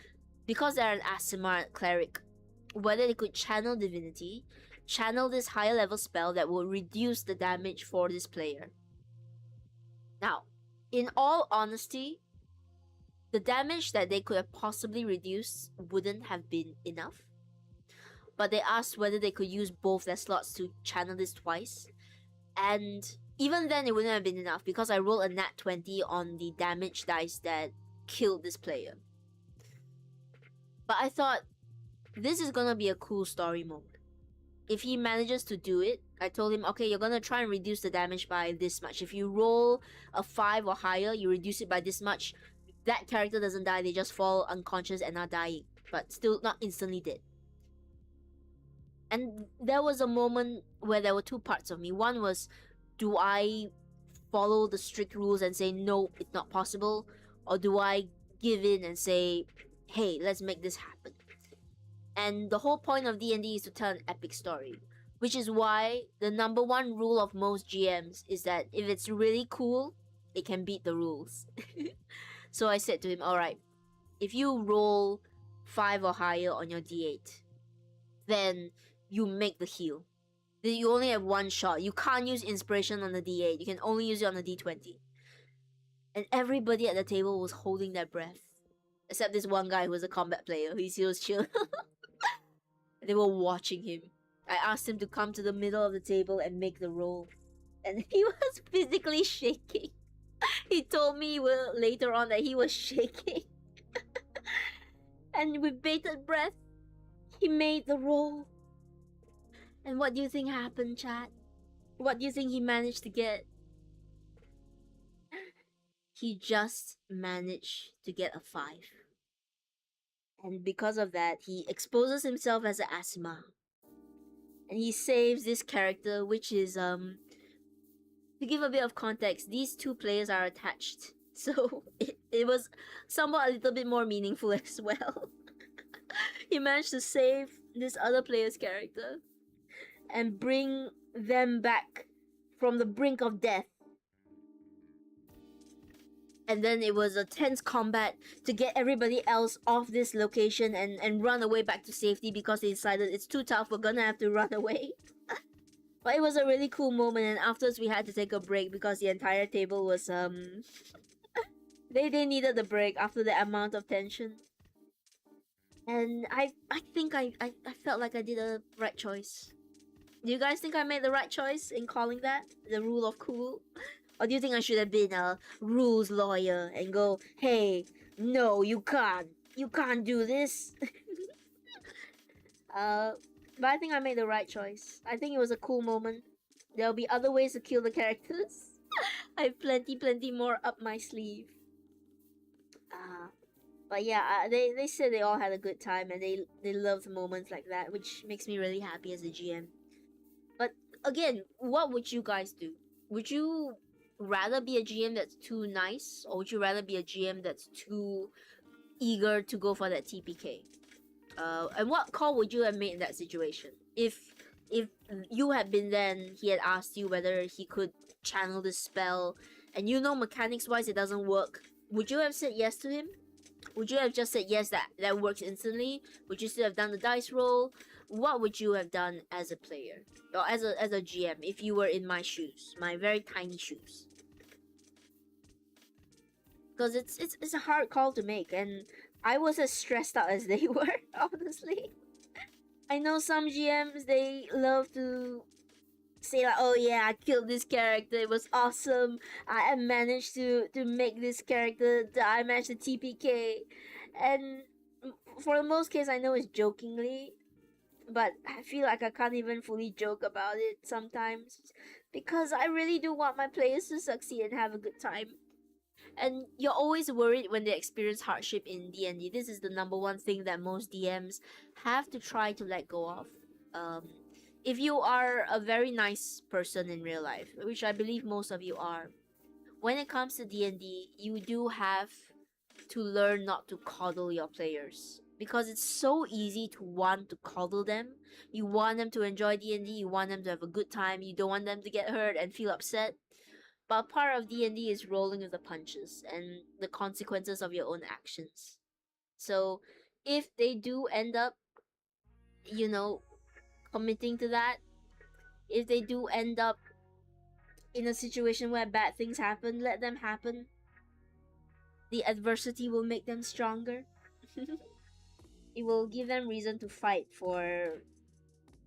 because they're an Asimar cleric, whether they could channel divinity, channel this higher level spell that will reduce the damage for this player. Now, in all honesty, the damage that they could have possibly reduced wouldn't have been enough. But they asked whether they could use both their slots to channel this twice. And even then it wouldn't have been enough because I rolled a nat 20 on the damage dice that killed this player. But I thought, this is gonna be a cool story mode. If he manages to do it, I told him, okay, you're gonna try and reduce the damage by this much. If you roll a 5 or higher, you reduce it by this much. That character doesn't die, they just fall unconscious and are dying. But still not instantly dead. And there was a moment where there were two parts of me. One was, do I follow the strict rules and say, no, it's not possible? Or do I give in and say, hey, let's make this happen? And the whole point of D&D is to tell an epic story. Which is why the number one rule of most GMs is that if it's really cool, it can beat the rules. So I said to him, alright, if you roll 5 or higher on your D8, then you make the heal. Then you only have one shot. You can't use inspiration on the D8. You can only use it on the D20. And everybody at the table was holding their breath. Except this one guy who was a combat player. He was chill. They were watching him. I asked him to come to the middle of the table and make the roll. And he was physically shaking. He told me later on that he was shaking. And with bated breath, he made the roll. And what do you think happened, chat? What do you think he managed to get? He just managed to get a 5. And because of that, he exposes himself as an asthma. And he saves this character, which is, to give a bit of context, these two players are attached. So it was somewhat a little bit more meaningful as well. He managed to save this other player's character and bring them back from the brink of death. And then it was a tense combat to get everybody else off this location and run away back to safety because they decided it's too tough, we're gonna have to run away. But it was a really cool moment, and afterwards we had to take a break because the entire table was they needed the break after the amount of tension. And I think I felt like I did a right choice. Do you guys think I made the right choice in calling that the rule of cool? Or do you think I should have been a rules lawyer and go, hey, no, you can't do this? But I think I made the right choice. I think it was a cool moment. There'll be other ways to kill the characters. I have plenty more up my sleeve. But yeah, they said they all had a good time and they loved moments like that, which makes me really happy as a GM. But again, what would you guys do? Would you rather be a GM that's too nice, or would you rather be a GM that's too eager to go for that TPK? And what call would you have made in that situation? If you had been there and he had asked you whether he could channel the spell, and you know mechanics wise it doesn't work, would you have said yes to him? Would you have just said yes, that works instantly? Would you still have done the dice roll? What would you have done as a player or as a GM if you were in my shoes, my very tiny shoes? Because it's a hard call to make, and I was as stressed out as they were, honestly. I know some GMs, they love to say like, oh yeah, I killed this character, it was awesome, I managed to make this character, I managed to TPK. And for the most case, I know it's jokingly, but I feel like I can't even fully joke about it sometimes because I really do want my players to succeed and have a good time. And you're always worried when they experience hardship in D&D. This is the number one thing that most DMs have to try to let go of. If you are a very nice person in real life, which I believe most of you are, when it comes to D&D, you do have to learn not to coddle your players, because it's so easy to want to coddle them. You want them to enjoy D&D, you want them to have a good time, you don't want them to get hurt and feel upset. But part of D&D is rolling with the punches and the consequences of your own actions. So if they do end up, committing to that, if they do end up in a situation where bad things happen, let them happen. The adversity will make them stronger. It will give them reason to fight for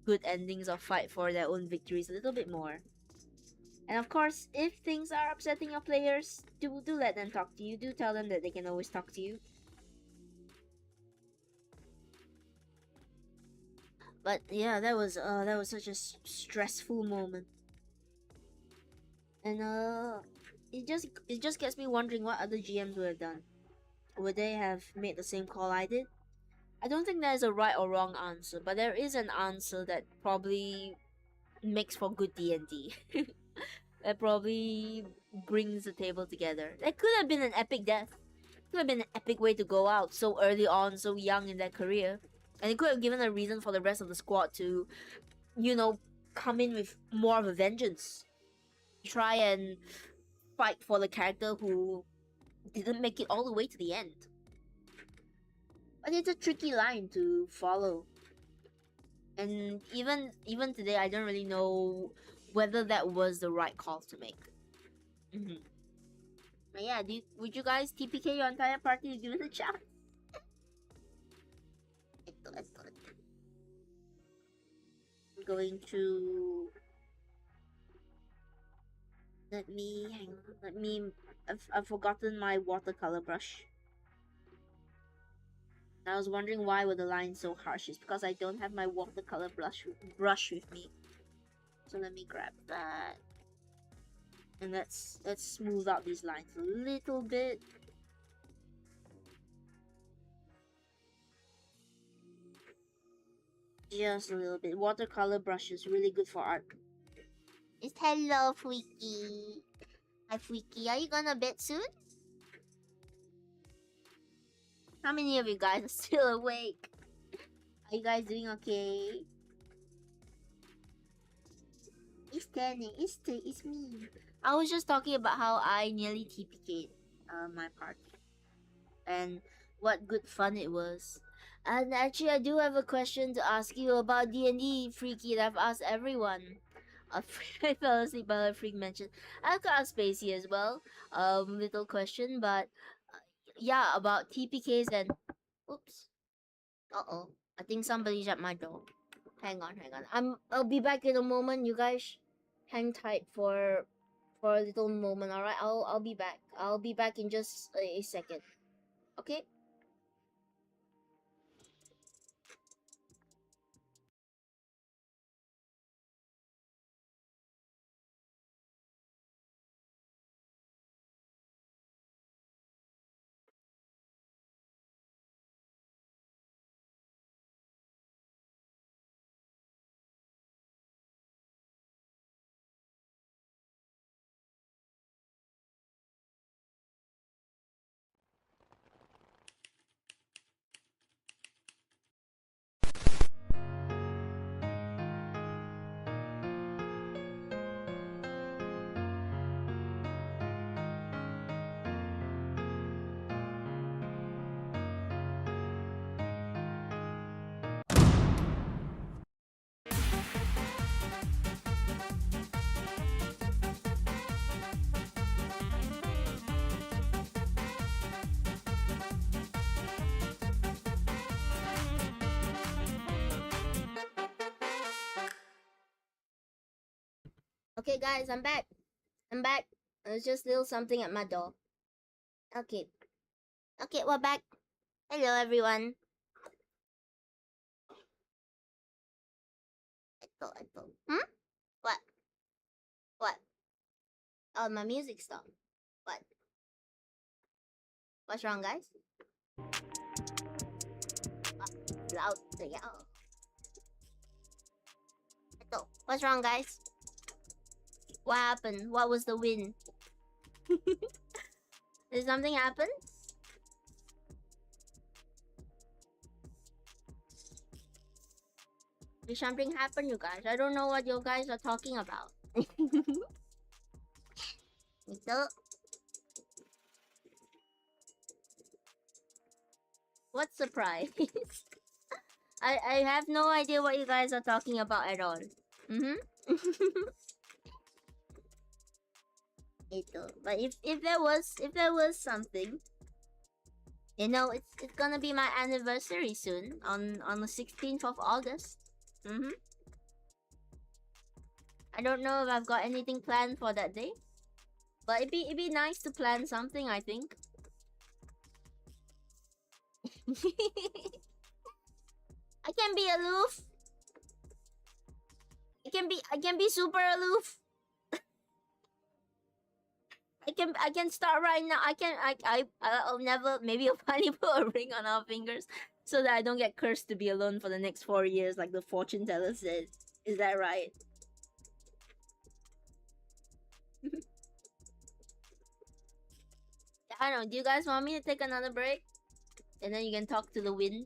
good endings or fight for their own victories a little bit more. And of course, if things are upsetting your players, do let them talk to you. Do tell them that they can always talk to you. But yeah, that was such a stressful moment. And it just gets me wondering what other GMs would have done. Would they have made the same call I did? I don't think there's a right or wrong answer, but there is an answer that probably makes for good D&D. That probably brings the table together. That could have been an epic death. It could have been an epic way to go out so early on, so young in their career. And it could have given a reason for the rest of the squad to, come in with more of a vengeance. Try and fight for the character who didn't make it all the way to the end. But it's a tricky line to follow. And even today, I don't really know whether that was the right call to make. But yeah, would you guys TPK your entire party to give it a chance? going to... Let me... Hang on. Let me... I've forgotten my watercolor brush. I was wondering why were the lines so harsh. It's because I don't have my watercolor brush with me. So let me grab that. And let's smooth out these lines a little bit. Just a little bit. Watercolor brush is really good for art. It's hello, Freaky. Hi, Freaky. Are you gonna bed soon? How many of you guys are still awake? Are you guys doing okay? It's Danny. It's me. I was just talking about how I nearly TPK'd my party. And what good fun it was. And actually, I do have a question to ask you about D&D, Freaky, that I've asked everyone. I fell asleep while a freak mentioned. I've got Spacey as well. Little question, but yeah, about TPKs and... Oops. Uh-oh. I think somebody's at my door. Hang on. I'll be back in a moment. You guys hang tight for a little moment, alright? I'll be back. I'll be back in just a second. Okay? Okay, guys, I'm back. There's just a little something at my door. Okay, we're back. Hello, everyone. Hmm? What? Oh, my music stopped. What? What's wrong, guys? Loud. What's wrong, guys? What happened? What was the win? Did something happen? Did something happen, you guys? I don't know what you guys are talking about. Ito. What surprise? I have no idea what you guys are talking about at all. Ito. But if there was something, you know, it's gonna be my anniversary soon on the 16th of August. I don't know if I've got anything planned for that day, but it'd be nice to plan something, I think. I can be aloof. I can be super aloof. I can start right now. I'll never, maybe I'll finally put a ring on our fingers so that I don't get cursed to be alone for the next 4 years like the fortune teller said. Is that right? I don't know. Do you guys want me to take another break? And then you can talk to the wind?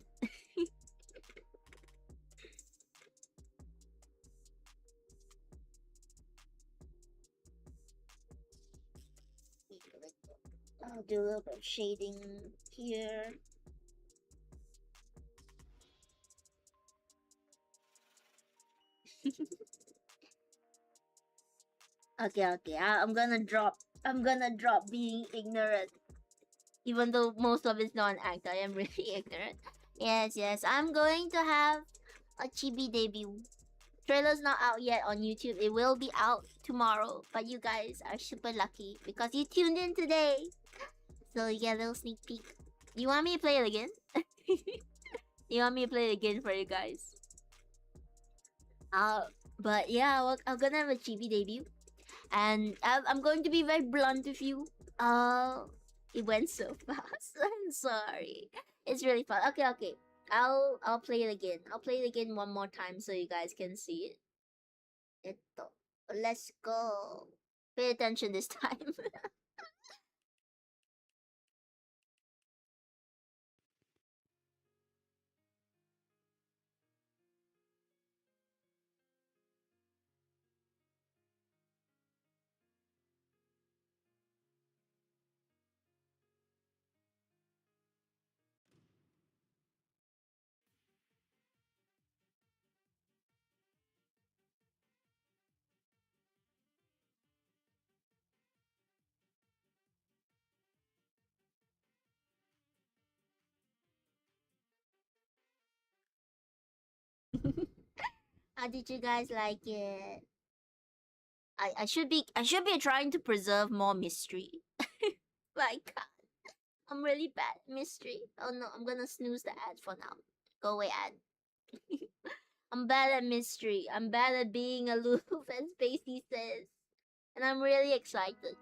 I'll do a little bit of shading here. Okay. I'm gonna drop being ignorant. Even though most of it's not an act, I am really ignorant. Yes. I'm going to have a chibi debut. Trailer's not out yet on YouTube. It will be out tomorrow. But you guys are super lucky because you tuned in today. So you get a little sneak peek. You want me to play it again? You want me to play it again for you guys? But yeah, I'm gonna have a chibi debut. And I'm going to be very blunt with you. It went so fast. I'm sorry. It's really fun. Okay. I'll play it again. I'll play it again one more time so you guys can see it. Ito. Let's go. Pay attention this time. How did you guys like it? I should be trying to preserve more mystery. My God, I'm really bad at mystery. Oh no, I'm gonna snooze the ad for now. Go away, ad. I'm bad at mystery. I'm bad at being aloof, as Spacey says, and I'm really excited.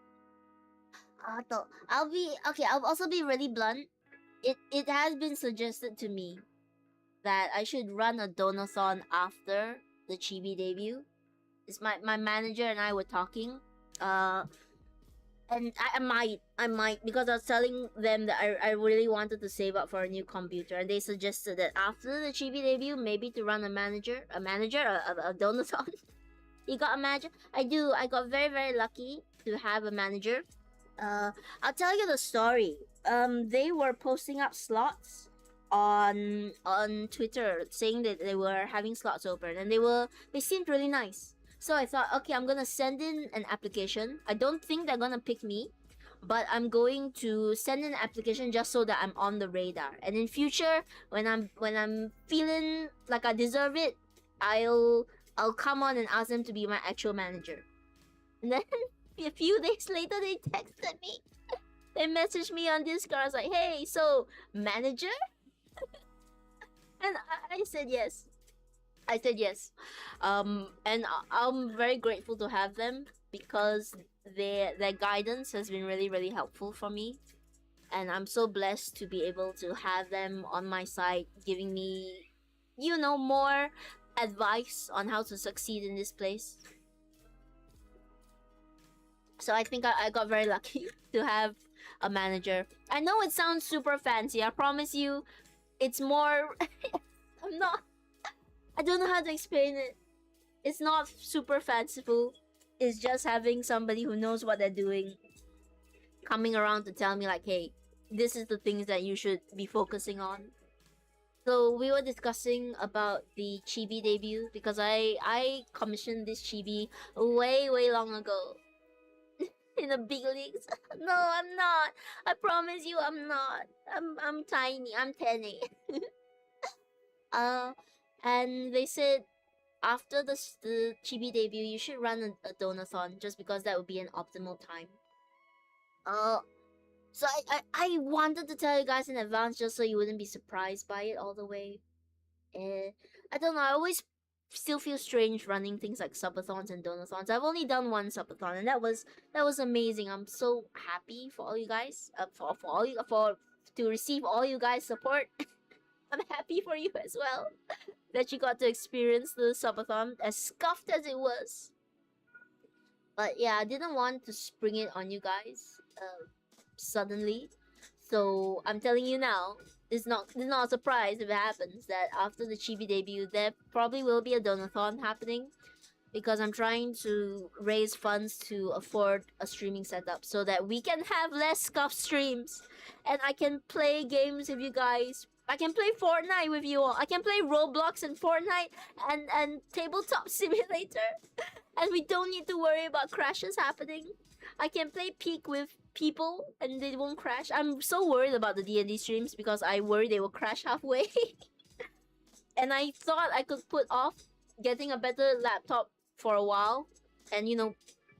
I'll be okay. I'll also be really blunt. It has been suggested to me that I should run a donathon after the Chibi debut. It's my manager and I were talking. And I might because I was telling them that I really wanted to save up for a new computer, and they suggested that after the Chibi debut, maybe to run a donathon. You got a manager? I do. I got very lucky to have a manager. I'll tell you the story. They were posting up slots on Twitter saying that they were having slots open, and they seemed really nice. So I thought, okay, I'm gonna send in an application. I don't think they're gonna pick me, but I'm going to send in an application just so that I'm on the radar. And in future, when I'm feeling like I deserve it, I'll come on and ask them to be my actual manager. And then a few days later, they texted me. They messaged me on Discord. I was like, hey, so manager? And I said yes. I said yes. And I'm very grateful to have them because their guidance has been really helpful for me. And I'm so blessed to be able to have them on my side, giving me, more advice on how to succeed in this place. So I think I got very lucky to have a manager. I know it sounds super fancy. I promise you, it's more. I don't know how to explain it. It's not super fanciful. It's just having somebody who knows what they're doing coming around to tell me like, hey, this is the things that you should be focusing on. So we were discussing about the chibi debut because I commissioned this chibi way long ago. In the big leagues. No, I'm not. I promise you I'm not. I'm tiny. I'm tiny. And they said after the chibi debut, you should run a donathon just because that would be an optimal time. So I wanted to tell you guys in advance just so you wouldn't be surprised by it all the way. I don't know. I always still feel strange running things like subathons and donathons. I've only done one subathon, and that was amazing. I'm so happy for all you guys. To receive all you guys' support. I'm happy for you as well that you got to experience the subathon, as scuffed as it was. But yeah, I didn't want to spring it on you guys suddenly. So I'm telling you now, it's not a surprise if it happens that after the chibi debut, there probably will be a donathon happening because I'm trying to raise funds to afford a streaming setup so that we can have less scuff streams and I can play games with you guys. I can play Fortnite with you all. I can play Roblox and Fortnite and Tabletop Simulator. And we don't need to worry about crashes happening. I can play Peak with people and they won't crash. I'm so worried about the DND streams because I worry they will crash halfway. And I thought I could put off getting a better laptop for a while, and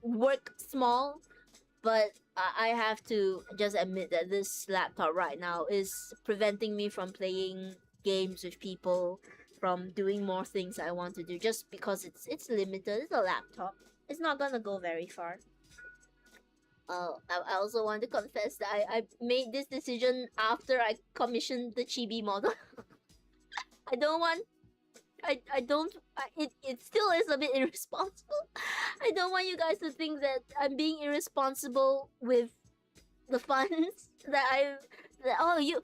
work small. But I have to just admit that this laptop right now is preventing me from playing games with people, from doing more things I want to do, just because it's limited. It's a laptop. It's not gonna go very far. I also want to confess that I made this decision after I commissioned the chibi model. I don't want. I don't. It still is a bit irresponsible. I don't want you guys to think that I'm being irresponsible with the funds that I. That, oh, you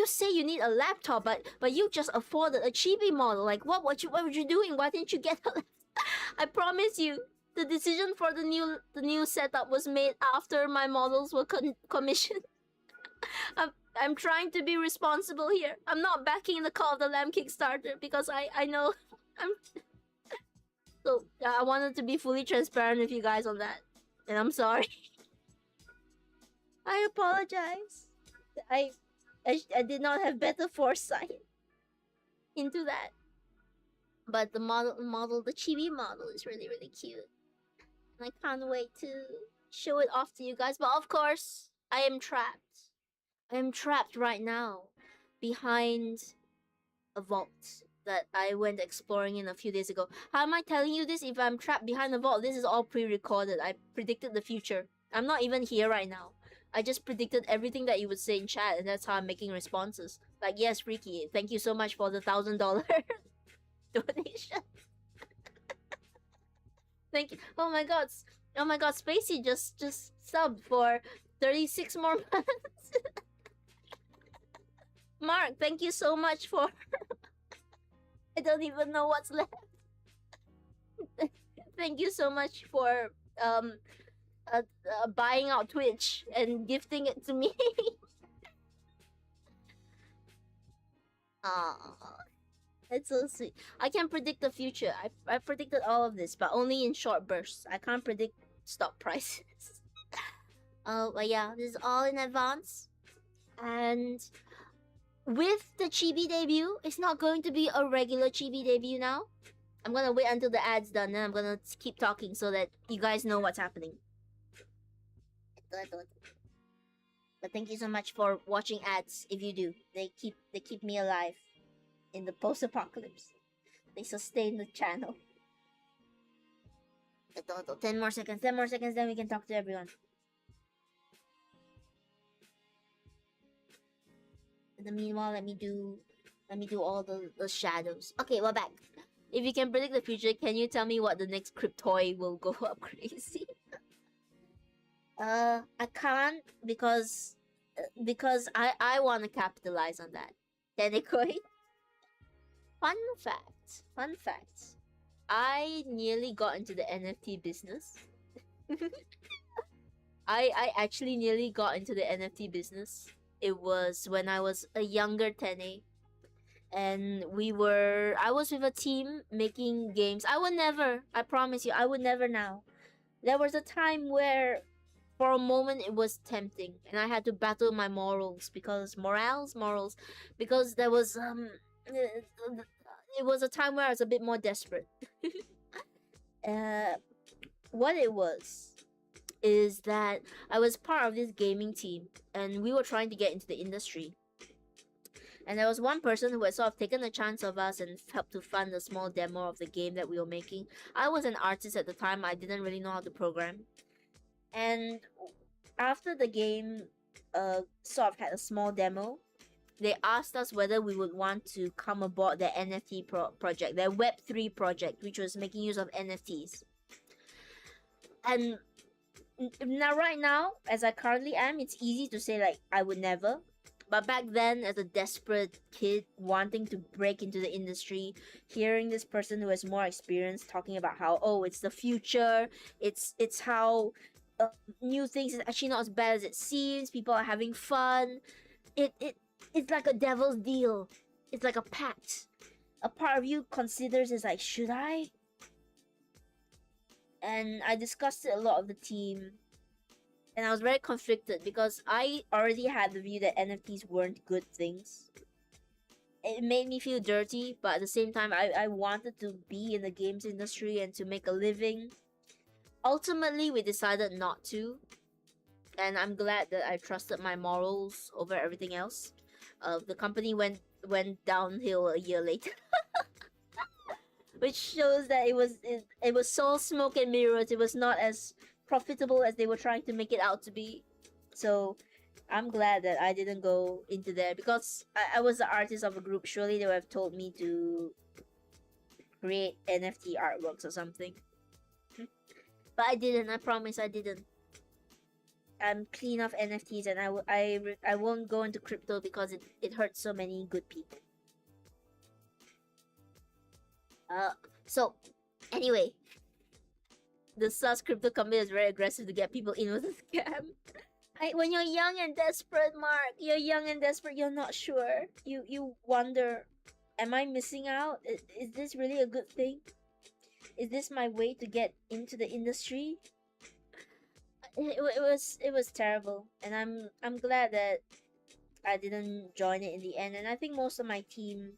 say you need a laptop, but you just afforded a chibi model. Like, what were you doing? Why didn't you get a laptop? I promise you, the decision for the new setup was made after my models were commissioned. I'm trying to be responsible here. I'm not backing the Call of the Lamb Kickstarter because I know I'm. So yeah, I wanted to be fully transparent with you guys on that, and I'm sorry. I apologize. I did not have better foresight into that. But the the chibi model is really cute. And I can't wait to show it off to you guys. But of course, I am trapped. I am trapped right now behind a vault that I went exploring in a few days ago. How am I telling you this if I'm trapped behind a vault? This is all pre-recorded. I predicted the future. I'm not even here right now. I just predicted everything that you would say in chat, and that's how I'm making responses. Like, yes, Freaky, thank you so much for the $1,000 donation. Thank you. Oh my god, Spacey just subbed for 36 more months. Mark, thank you so much for. I don't even know what's left. Thank you so much for buying out Twitch and gifting it to me. Aww. It's so sweet. I can predict the future. I predicted all of this, but only in short bursts. I can't predict stock prices. But yeah, this is all in advance. And with the chibi debut, it's not going to be a regular chibi debut now. I'm gonna wait until the ad's done, and I'm gonna keep talking so that you guys know what's happening. But thank you so much for watching ads. If you do, they keep me alive in the post-apocalypse. They sustain the channel. 10 more seconds, then we can talk to everyone. In the meanwhile, let me do all the shadows. Okay, we're back. If you can predict the future, can you tell me what the next Cryptoid will go up crazy? I can't because I want to capitalize on that. Technically. Fun fact. I nearly got into the NFT business. I actually nearly got into the NFT business. It was when I was a younger Tene. And I was with a team making games. I promise you, I would never now. There was a time where for a moment it was tempting and I had to battle my morals because there was it was a time where I was a bit more desperate. What it was is that I was part of this gaming team and we were trying to get into the industry. And there was one person who had sort of taken a chance of us and helped to fund a small demo of the game that we were making. I was an artist at the time. I didn't really know how to program. And after the game sort of had a small demo, they asked us whether we would want to come aboard their NFT project, their Web3 project, which was making use of NFTs. And right now, as I currently am, it's easy to say like I would never. But back then, as a desperate kid wanting to break into the industry, hearing this person who has more experience talking about how, oh, it's the future, it's how new things is actually not as bad as it seems, people are having fun, it's like a devil's deal. It's like a pact. A part of you considers is like, should I? And I discussed it a lot of the team. And I was very conflicted because I already had the view that NFTs weren't good things. it made me feel dirty, but at the same time, I wanted to be in the games industry and to make a living. Ultimately, we decided not to, and I'm glad that I trusted my morals over everything else. The company went downhill a year later, which shows that it was all smoke and mirrors. It was not as profitable as they were trying to make it out to be. So I'm glad that I didn't go into there because I was the artist of a group. Surely they would have told me to create NFT artworks or something. But I didn't. I promise I didn't. I'm clean of NFTs and I won't go into crypto because it hurts so many good people. So anyway, the sus crypto company is very aggressive to get people in with a scam. When you're young and desperate, Mark, you're young and desperate, you're not sure. You wonder, am I missing out? Is this really a good thing? Is this my way to get into the industry? It was terrible, and I'm glad that I didn't join it in the end. And I think most of my team,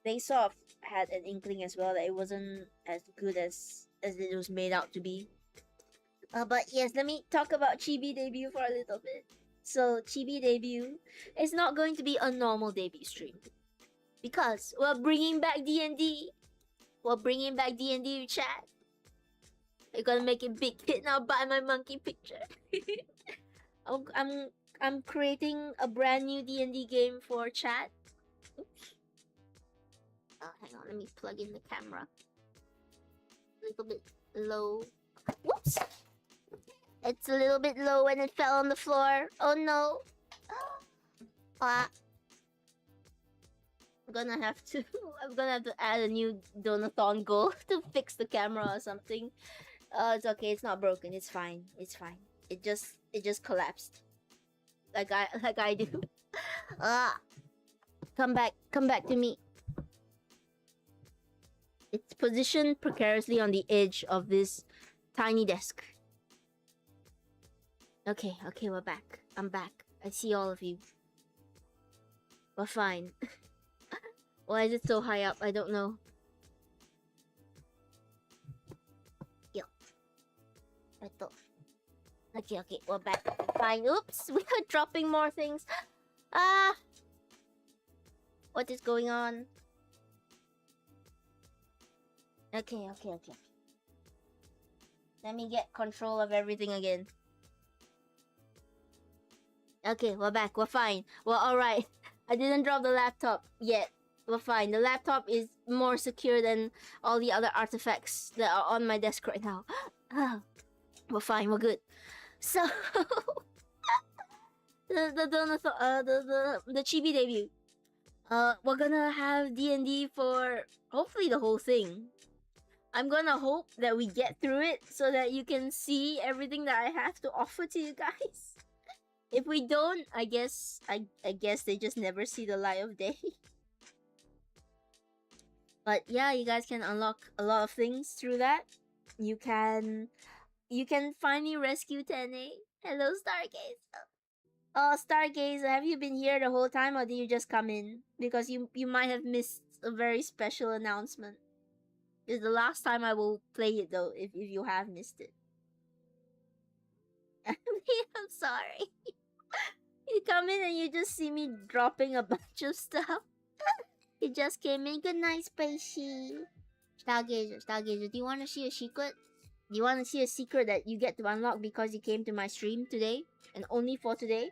they sort of had an inkling as well that it wasn't as good as it was made out to be. But yes, let me talk about Chibi debut for a little bit. So Chibi debut is not going to be a normal debut stream because we're bringing back D&D. We're bringing back D&D chat. We're gonna make it big hit now. Buy my monkey picture. I'm I'm I'm creating a brand new D&D game for chat. Oops. Oh, hang on. Let me plug in the camera. A little bit low. Whoops. It's a little bit low and it fell on the floor. Oh no. I'm gonna have to add a new donathon goal to fix the camera or something. It's okay, it's not broken, it's fine. It's fine. It just collapsed. Like I do. Come back to me. It's positioned precariously on the edge of this tiny desk. Okay, we're back. I'm back. I see all of you. We're fine. Why is it so high up? I don't know. Yo. Okay, we're back. Fine. Oops, we are dropping more things. What is going on? Okay. Let me get control of everything again. Okay, we're back. We're fine. We're alright. I didn't drop the laptop yet. We're fine. The laptop is more secure than all the other artifacts that are on my desk right now. We're fine. We're good. So the Chibi debut. We're gonna have D&D for hopefully the whole thing. I'm gonna hope that we get through it so that you can see everything that I have to offer to you guys. If we don't, I guess they just never see the light of day. But yeah, you guys can unlock a lot of things through that. You can finally rescue Tene. Hello, Stargaze. Oh, Stargaze, have you been here the whole time or did you just come in? Because you might have missed a very special announcement. It's the last time I will play it though, if you have missed it. I'm sorry. You come in and you just see me dropping a bunch of stuff. You just came in. Good night, Spacey. Stargazer, do you want to see a secret? Do you want to see a secret that you get to unlock because you came to my stream today? And only for today?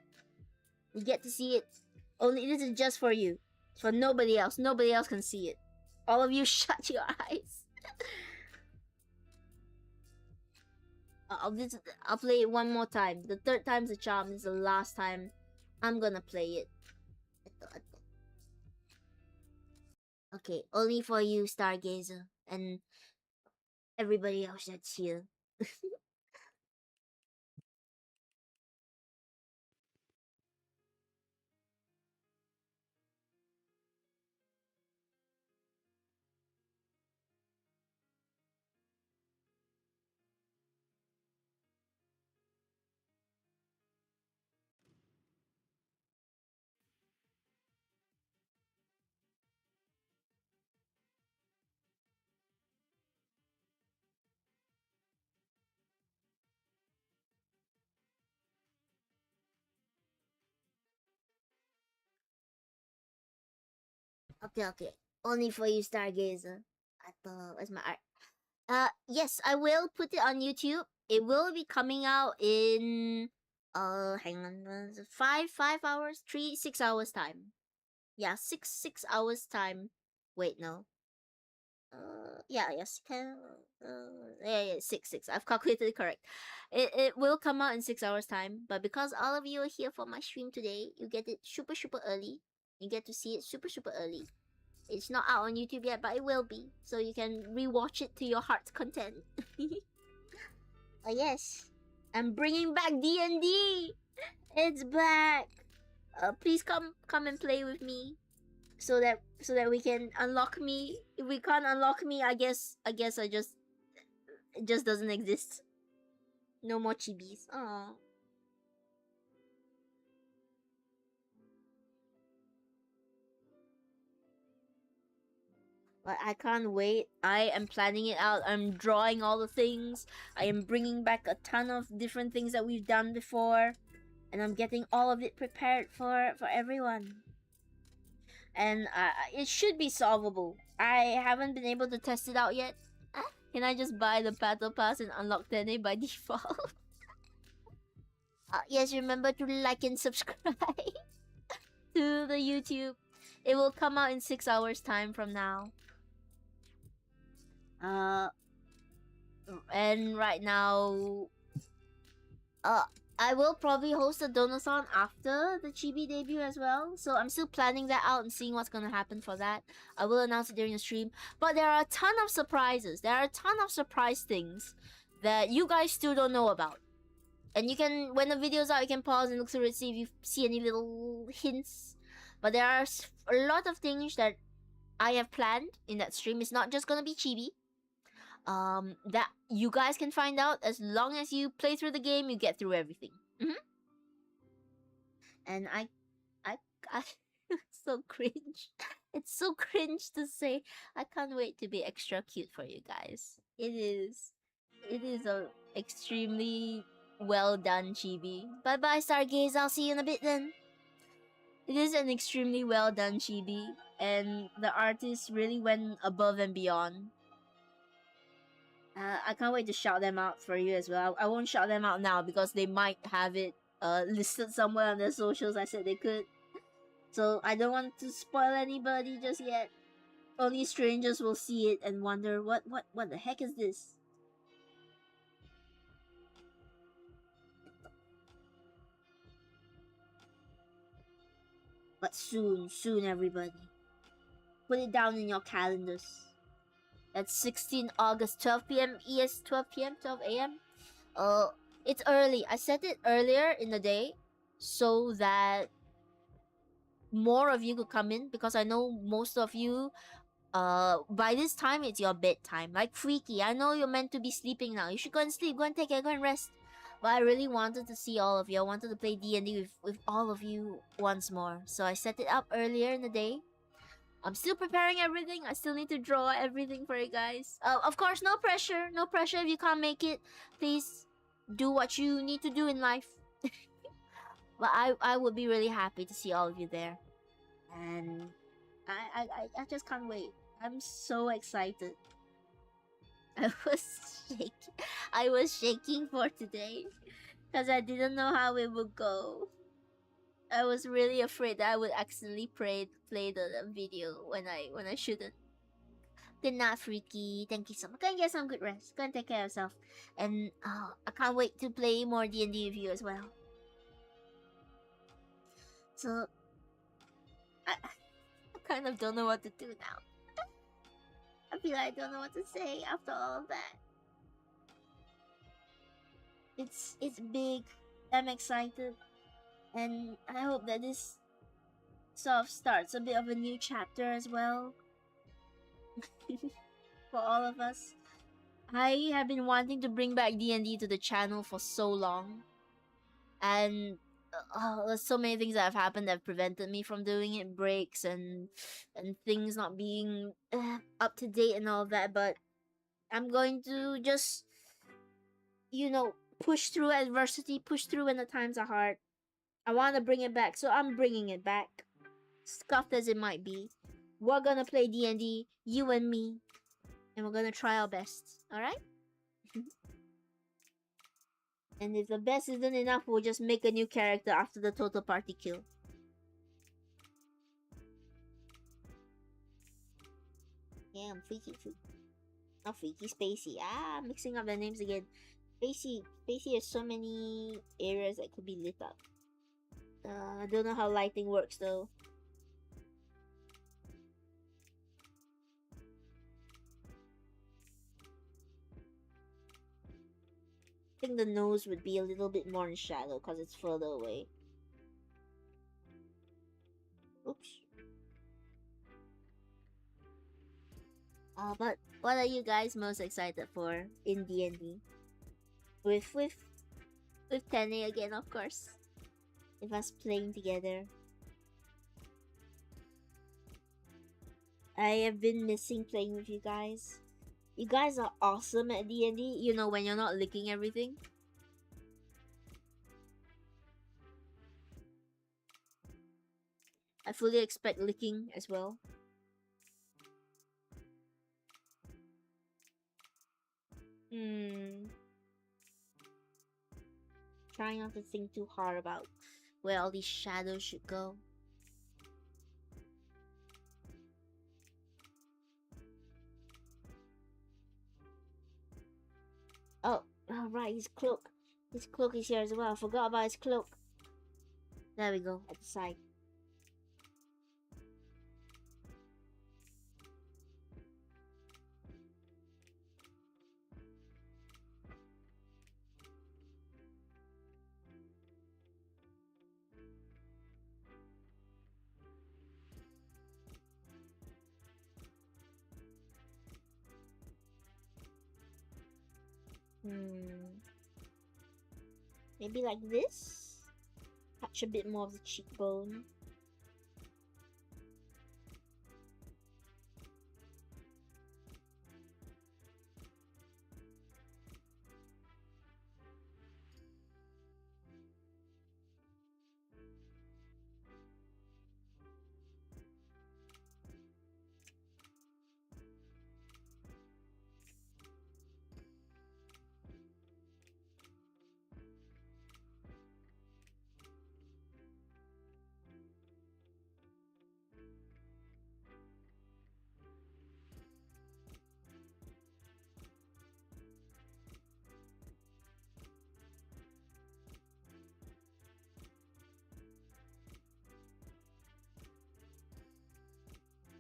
You get to see it. Only this is just for you. For nobody else. Nobody else can see it. All of you shut your eyes. I'll play it one more time. The third time's a charm. This is the last time I'm gonna play it. Okay, only for you, Stargazer, and everybody else that's here. Okay. Only for you, Stargazer. Where's my art? Yes, I will put it on YouTube. It will be coming out in hang on, 5 hours, 6 hours time. Yeah, six hours time. Wait, no. Yeah, yes, yeah, six. I've calculated it correct. It will come out in 6 hours time, but because all of you are here for my stream today, you get it super early. You get to see it super early. It's not out on YouTube yet, but it will be, so you can rewatch it to your heart's content. Oh yes, I'm bringing back DND. It's back. Please come and play with me, so that we can unlock me. If we can't unlock me, I guess it just doesn't exist. No more chibis. Aww. But I can't wait. I am planning it out. I'm drawing all the things. I am bringing back a ton of different things that we've done before, and I'm getting all of it prepared for everyone. And it should be solvable. I haven't been able to test it out yet. Can I just buy the battle pass and unlock Tene by default? Yes, remember to like and subscribe to the YouTube. It will come out in 6 hours time from now. And right now, uh, I will probably host a donathon after the Chibi debut as well. So I'm still planning that out and seeing what's gonna happen for that. I will announce it during the stream. But there are a ton of surprises. There are a ton of surprise things that you guys still don't know about. And you can, when the video's out, you can pause and look through it, see if you see any little hints. But there are a lot of things that I have planned in that stream. It's not just gonna be chibi. That you guys can find out as long as you play through the game. You get through everything. And I so cringe. It's so cringe to say. I can't wait to be extra cute for you guys. It is. It is a extremely well done chibi. Bye bye, Stargaze. I'll see you in a bit then. It is an extremely well done chibi, and the artist really went above and beyond. I can't wait to shout them out for you as well. I won't shout them out now because they might have it listed somewhere on their socials. I said they could. So I don't want to spoil anybody just yet. Only strangers will see it and wonder what the heck is this? But soon everybody. Put it down in your calendars. That's 16 August, 12 p.m. ES, 12 p.m., 12 a.m. It's early. I set it earlier in the day so that more of you could come in, because I know most of you, by this time it's your bedtime. Like Freaky, I know you're meant to be sleeping now. You should go and sleep, go and take care, go and rest. But I really wanted to see all of you. I wanted to play D&D with all of you once more. So I set it up earlier in the day. I'm still preparing everything. I still need to draw everything for you guys. Of course, no pressure. No pressure if you can't make it. Please do what you need to do in life. But I would be really happy to see all of you there. And I just can't wait. I'm so excited. I was shaking for today because I didn't know how it would go. I was really afraid that I would accidentally play the video when I shouldn't. Good night, Freaky. Thank you so much. Go and get some good rest. Go and take care of yourself. And I can't wait to play more D&D with you as well. So I kind of don't know what to do now. I feel like I don't know what to say after all of that. It's big. I'm excited. And I hope that this sort of starts a bit of a new chapter as well. For all of us. I have been wanting to bring back D&D to the channel for so long. And there's so many things that have happened that have prevented me from doing it. Breaks and things not being up to date and all of that. But I'm going to just, push through adversity, push through when the times are hard. I want to bring it back, so I'm bringing it back. Scuffed as it might be. We're gonna play D&D, you and me, and we're gonna try our best. Alright? And if the best isn't enough, we'll just make a new character after the total party kill. Yeah, I'm freaky. Not freaky, spacey. I'm mixing up the names again. Spacey has so many areas that could be lit up. I don't know how lighting works though. I think the nose would be a little bit more in shadow because it's further away. Oops. But what are you guys most excited for in D&D? With 10A again, of course. With us playing together. I have been missing playing with you guys. You guys are awesome at D&D, you know, when you're not licking everything. I fully expect licking as well. Trying not to think too hard about where all these shadows should go. Oh, right, his cloak. His cloak is here as well. I forgot about his cloak. There we go, at the side. Maybe like this? Touch a bit more of the cheekbone.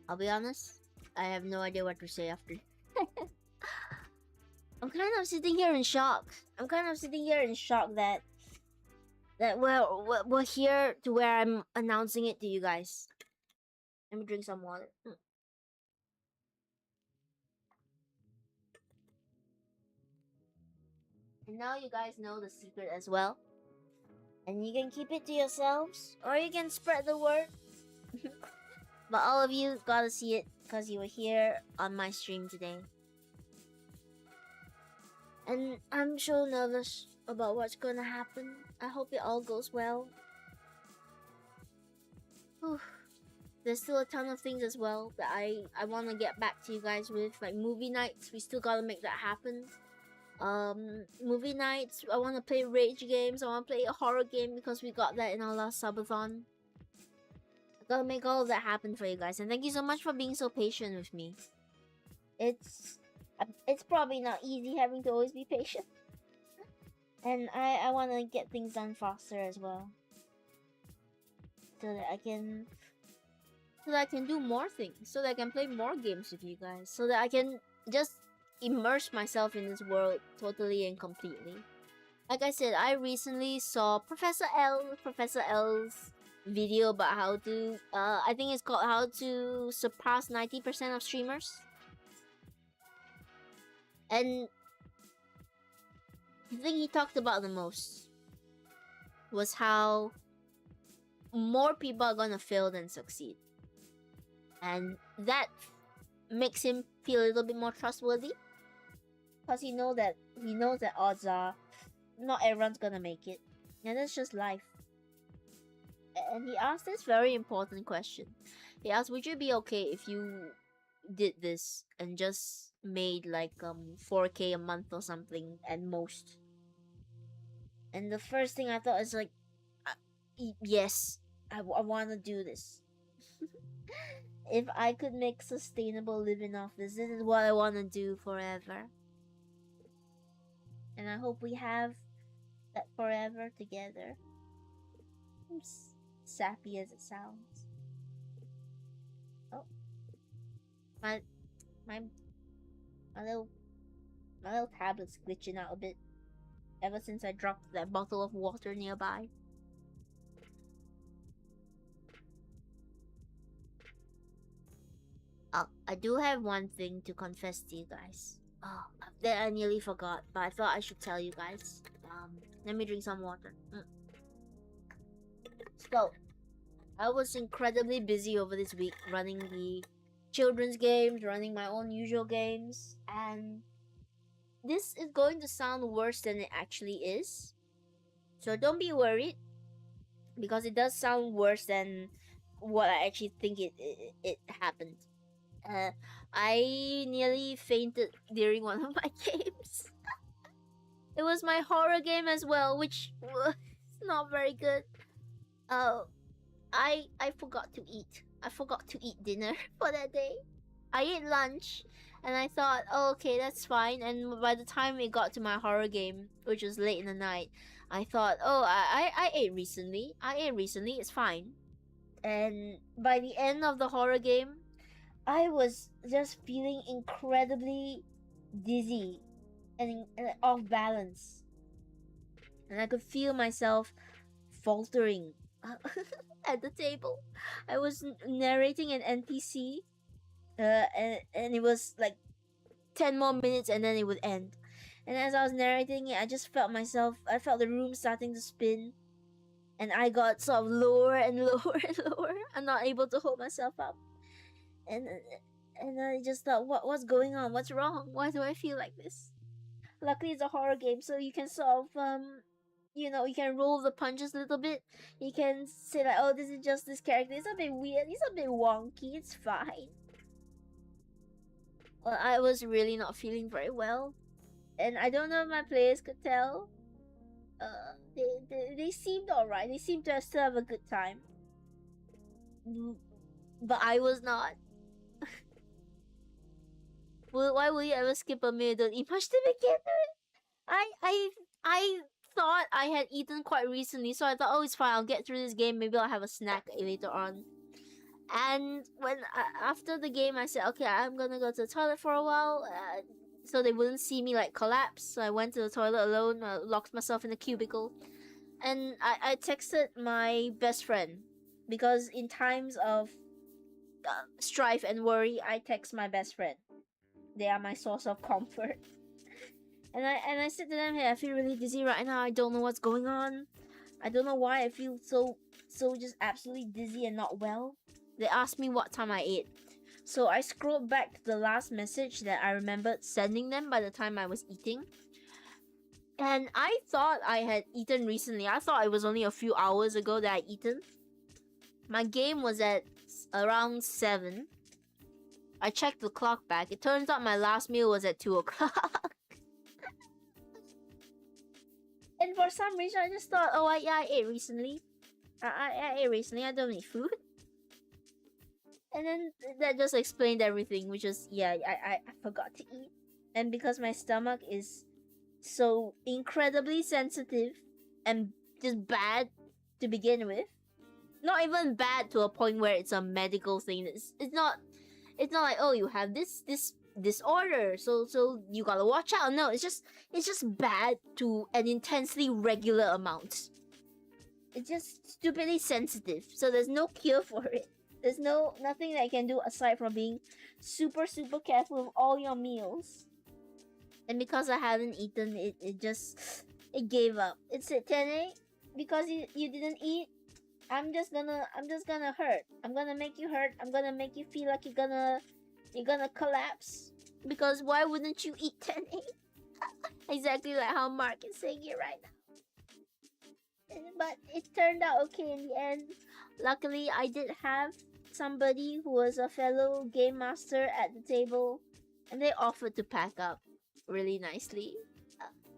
I'll be honest, I have no idea what to say after. I'm kind of sitting here in shock. That we're here to where I'm announcing it to you guys. Let me drink some water. And now you guys know the secret as well. And you can keep it to yourselves, or you can spread the word. But all of you gotta see it because you were here on my stream today. And I'm so nervous about what's gonna happen. I hope it all goes well. Whew. There's still a ton of things as well that I want to get back to you guys with, like movie nights. We still gotta make that happen. Movie nights. I want to play rage games. I want to play a horror game because we got that in our last subathon. I gotta make all of that happen for you guys, and thank you so much for being so patient with me. It's probably not easy having to always be patient, and I want to get things done faster as well, so that I can do more things, so that I can play more games with you guys, so that I can just immerse myself in this world totally and completely. Like I said, I recently saw Professor L's video about how to, I think it's called How to Surpass 90% of Streamers. And the thing he talked about the most was how more people are gonna fail than succeed. And that makes him feel a little bit more trustworthy, because he knows that odds are not everyone's gonna make it, and that's just life. And he asked this very important question. He asked, "Would you be okay if you did this and just made like 4K a month or something at most?" And the first thing I thought is like, yes, I want to do this. If I could make sustainable living off this is what I want to do forever. And I hope we have that forever together. As sappy as it sounds. Oh, my my my little tablet's glitching out a bit. Ever since I dropped that bottle of water nearby. Oh, I do have one thing to confess to you guys. Oh, that I nearly forgot, but I thought I should tell you guys. Let me drink some water. So, I was incredibly busy over this week running the children's games, running my own usual games, and this is going to sound worse than it actually is. So don't be worried, because it does sound worse than what I actually think it happened. I nearly fainted during one of my games. It was my horror game as well, which was not very good. I forgot to eat. I forgot to eat dinner for that day. I ate lunch, and I thought, oh, okay, that's fine. And by the time it got to my horror game, which was late in the night, I thought, oh, I ate recently. It's fine. And by the end of the horror game, I was just feeling incredibly dizzy and off balance. And I could feel myself faltering at the table. I was narrating an NPC, and it was like 10 more minutes and then it would end. And as I was narrating it, I just felt the room starting to spin. And I got sort of lower and lower and lower. I'm not able to hold myself up. And I just thought, what's going on? What's wrong? Why do I feel like this? Luckily, it's a horror game, so you can sort of you can roll the punches a little bit. You can say like, oh, this is just this character. It's a bit weird. It's a bit wonky. It's fine. Well, I was really not feeling very well, and I don't know if my players could tell. They seemed alright. They seemed to still have a good time, but I was not. Well, why will you ever skip a meal? Don't eat much to begin with. I thought I had eaten quite recently, so I thought, oh, it's fine. I'll get through this game. Maybe I'll have a snack later on. And when after the game, I said, okay, I'm gonna go to the toilet for a while, so they wouldn't see me like collapse. So I went to the toilet alone, locked myself in a cubicle, and I texted my best friend, because in times of strife and worry, I text my best friend. They are my source of comfort. And I said to them, hey, I feel really dizzy right now. I don't know what's going on. I don't know why I feel so just absolutely dizzy and not well. They asked me what time I ate. So I scrolled back to the last message that I remembered sending them by the time I was eating. And I thought I had eaten recently. I thought it was only a few hours ago that I eaten. My game was at around 7. I checked the clock back. It turns out my last meal was at 2 o'clock. And for some reason, I just thought, oh, I ate recently. I ate recently. I don't need food. And then that just explained everything, which is, yeah, I forgot to eat. And because my stomach is so incredibly sensitive and just bad to begin with, not even bad to a point where it's a medical thing. It's not like, oh, you have this disorder, so you gotta watch out. No, it's just bad to an intensely regular amount. It's just stupidly sensitive, so there's no cure for it. There's nothing that you can do aside from being super careful of all your meals. And because I haven't eaten, it gave up. It's at 10 because you didn't eat. I'm just gonna hurt. I'm gonna make you hurt. I'm gonna make you feel like you're gonna collapse. Because why wouldn't you eat 10 Exactly like how Mark is saying it right now. but it turned out okay in the end. Luckily, I did have somebody who was a fellow game master at the table, and they offered to pack up really nicely.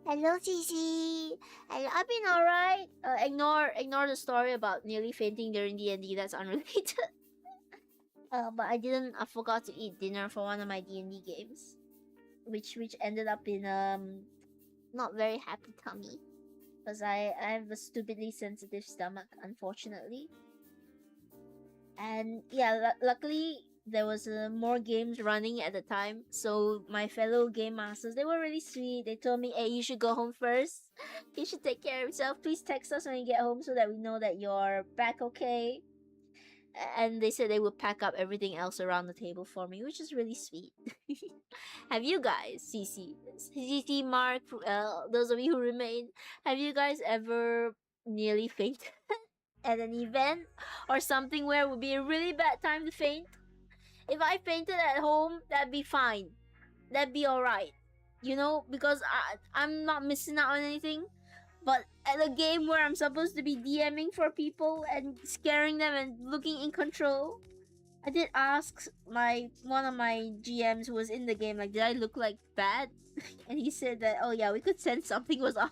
Hello, Cici. I've been alright. Ignore the story about nearly fainting during D&D. That's unrelated. But I forgot to eat dinner for one of my D&D games, which ended up in not very happy tummy, because I have a stupidly sensitive stomach, unfortunately. And yeah, luckily there was more games running at the time, so my fellow game masters, they were really sweet. They told me, hey, you should go home first. You should take care of yourself. Please text us when you get home so that we know that you're back okay. And they said they would pack up everything else around the table for me, which is really sweet. Have you guys, CC, Mark, those of you who remain, have you guys ever nearly fainted at an event or something where it would be a really bad time to faint? If I fainted at home, that'd be fine. That'd be alright. You know, because I'm not missing out on anything. But at a game where I'm supposed to be DMing for people and scaring them and looking in control, I did ask one of my GMs who was in the game, like, did I look like bad? And he said that, oh yeah, we could sense something was off.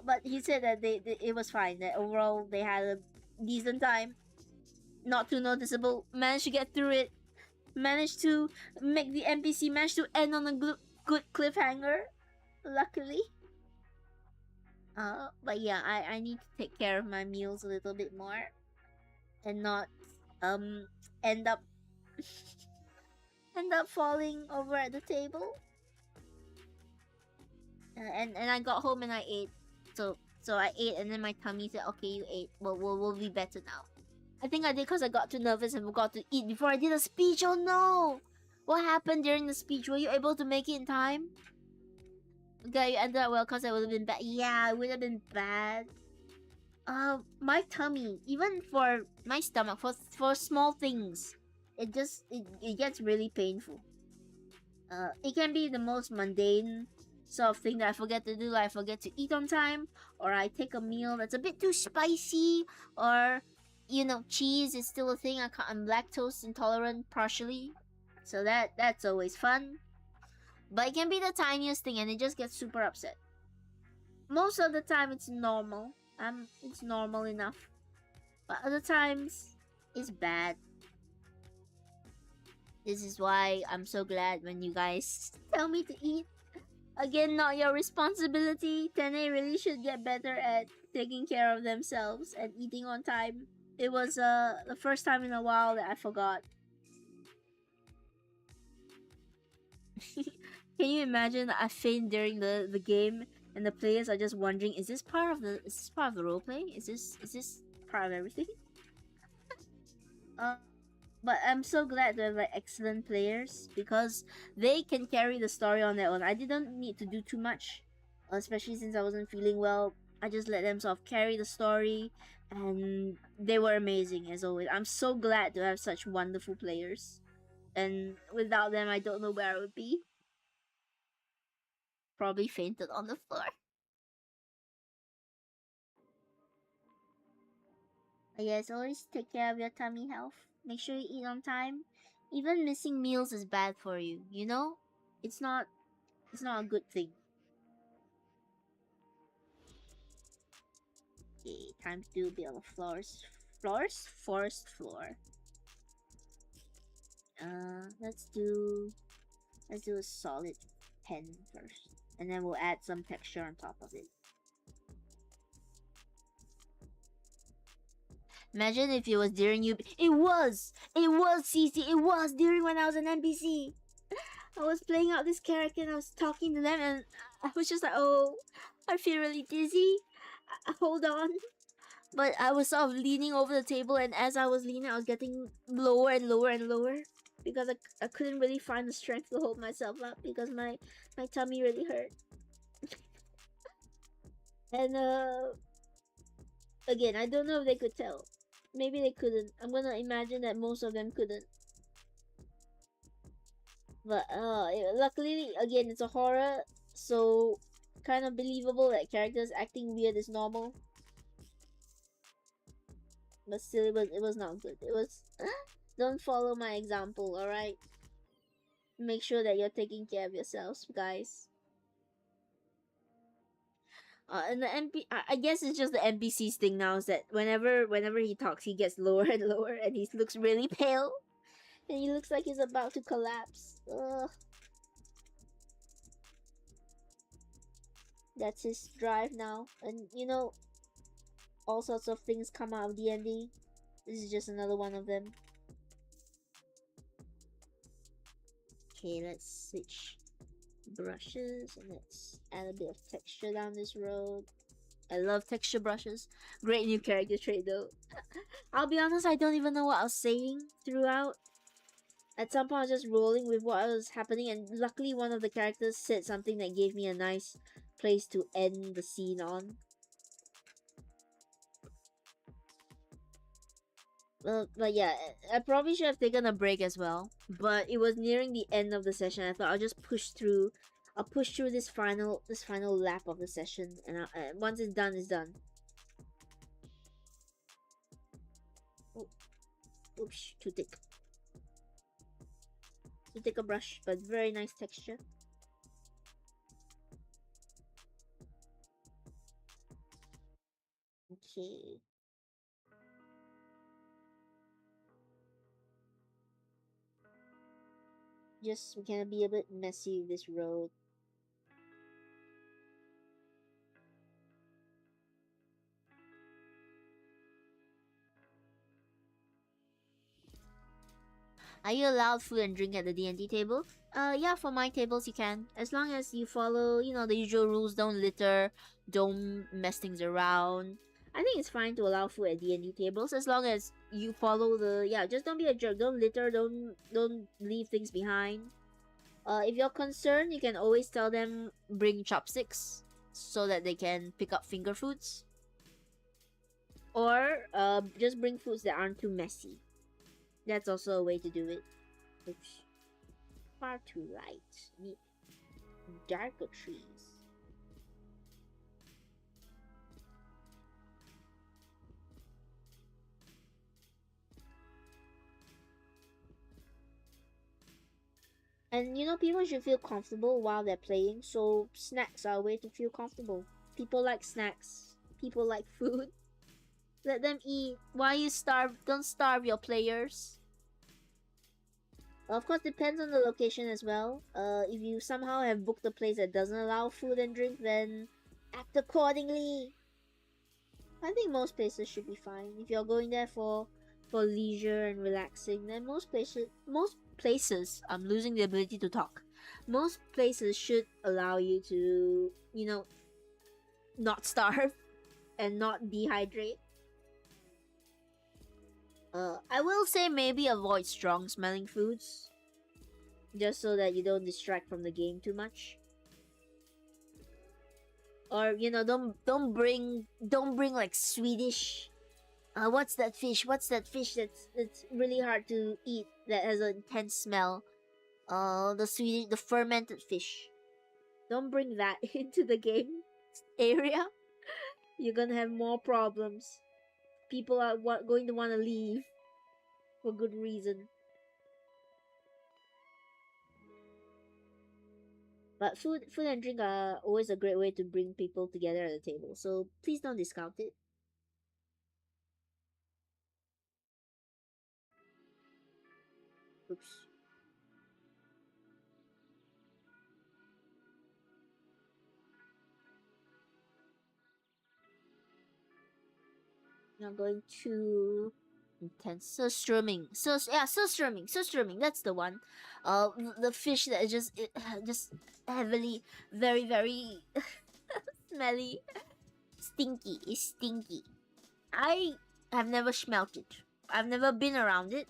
But he said that it was fine. That overall they had a decent time, not too noticeable. Managed to get through it. Managed to make the NPC. Managed to end on a good cliffhanger. Luckily. But yeah, I need to take care of my meals a little bit more, and not end up falling over at the table. And I got home and I ate. So I ate, and then my tummy said, okay, you ate. Well, we'll be better now. I think I did because I got too nervous and forgot to eat before I did a speech. Oh no! What happened during the speech? Were you able to make it in time? Okay, you ended up well, because it would have been bad. Yeah, it would have been bad. My tummy, even for my stomach, for small things, it gets really painful. It can be the most mundane sort of thing that I forget to do, like I forget to eat on time, or I take a meal that's a bit too spicy, or you know, cheese is still a thing. I'm lactose intolerant partially, so that's always fun. But it can be the tiniest thing and it just gets super upset. Most of the time it's normal. It's normal enough. But other times it's bad. This is why I'm so glad when you guys tell me to eat. Again, not your responsibility. Tene really should get better at taking care of themselves and eating on time. It was the first time in a while that I forgot. Can you imagine that I faint during the game and the players are just wondering, is this part of the roleplay? Is this part of everything? But I'm so glad to have like excellent players, because they can carry the story on their own. I didn't need to do too much, especially since I wasn't feeling well. I just let them sort of carry the story, and they were amazing as always. I'm so glad to have such wonderful players, and without them, I don't know where I would be. Probably fainted on the floor. But yes, always take care of your tummy health. Make sure you eat on time. Even missing meals is bad for you, you know? It's not a good thing. Okay, time to do a bit of a forest floor. Let's do a solid pen first, and then we'll add some texture on top of it. Imagine if it was during you. It was CC. It was during when I was an NPC. I was playing out this character and I was talking to them, and I was just like, oh, I feel really dizzy. Hold on. But I was sort of leaning over the table, and as I was leaning, I was getting lower and lower and lower, because I couldn't really find the strength to hold myself up, because my tummy really hurt. And again, I don't know if they could tell. Maybe they couldn't. I'm gonna imagine that most of them couldn't. But luckily, again, it's a horror, so kind of believable that characters acting weird is normal. But still, it was not good. It was don't follow my example, alright? Make sure that you're taking care of yourselves, guys. And the I guess it's just the NPC's thing now is that whenever he talks, he gets lower and lower, and he looks really pale, and he looks like he's about to collapse. Ugh. That's his drive now, and you know, all sorts of things come out of DND. This is just another one of them. Okay, let's switch brushes and let's add a bit of texture down this road. I love texture brushes. Great new character trait though. I'll be honest, I don't even know what I was saying throughout. At some point I was just rolling with what was happening, and luckily one of the characters said something that gave me a nice place to end the scene on. But yeah, I probably should have taken a break as well. But it was nearing the end of the session. I thought I'll just push through. I'll push through this final lap of the session, and once it's done, it's done. Oh, oops, too thick. Too thick a brush, but very nice texture. Okay. Just, we can be a bit messy with this road. Are you allowed food and drink at the D&D table? Yeah, for my tables you can. As long as you follow, you know, the usual rules. Don't litter, don't mess things around. I think it's fine to allow food at D&D tables as long as you follow the, yeah, just don't be a jerk. Don't litter, don't leave things behind. If you're concerned, you can always tell them bring chopsticks so that they can pick up finger foods. Or just bring foods that aren't too messy. That's also a way to do it. Oops. Far too light. Need darker trees. And you know, people should feel comfortable while they're playing, so snacks are a way to feel comfortable. People like snacks. People like food. Let them eat. Why you starve? Don't starve your players. Of course, depends on the location as well. If you somehow have booked a place that doesn't allow food and drink, then act accordingly. I think most places should be fine. If you're going there for leisure and relaxing, then most places, I'm losing the ability to talk. Most places should allow you to, you know, not starve and not dehydrate. I will say maybe avoid strong smelling foods, just so that you don't distract from the game too much. Or you know, don't bring like Swedish. What's that fish? What's that fish that's really hard to eat that has an intense smell? The fermented fish. Don't bring that into the game area. You're gonna have more problems. People are going to want to leave for good reason. But food and drink are always a great way to bring people together at the table, so please don't discount it. Oops. Not going too intense. Surströmming. That's the one. The fish that is just heavily, very very smelly, stinky. It's stinky. I have never smelt it. I've never been around it.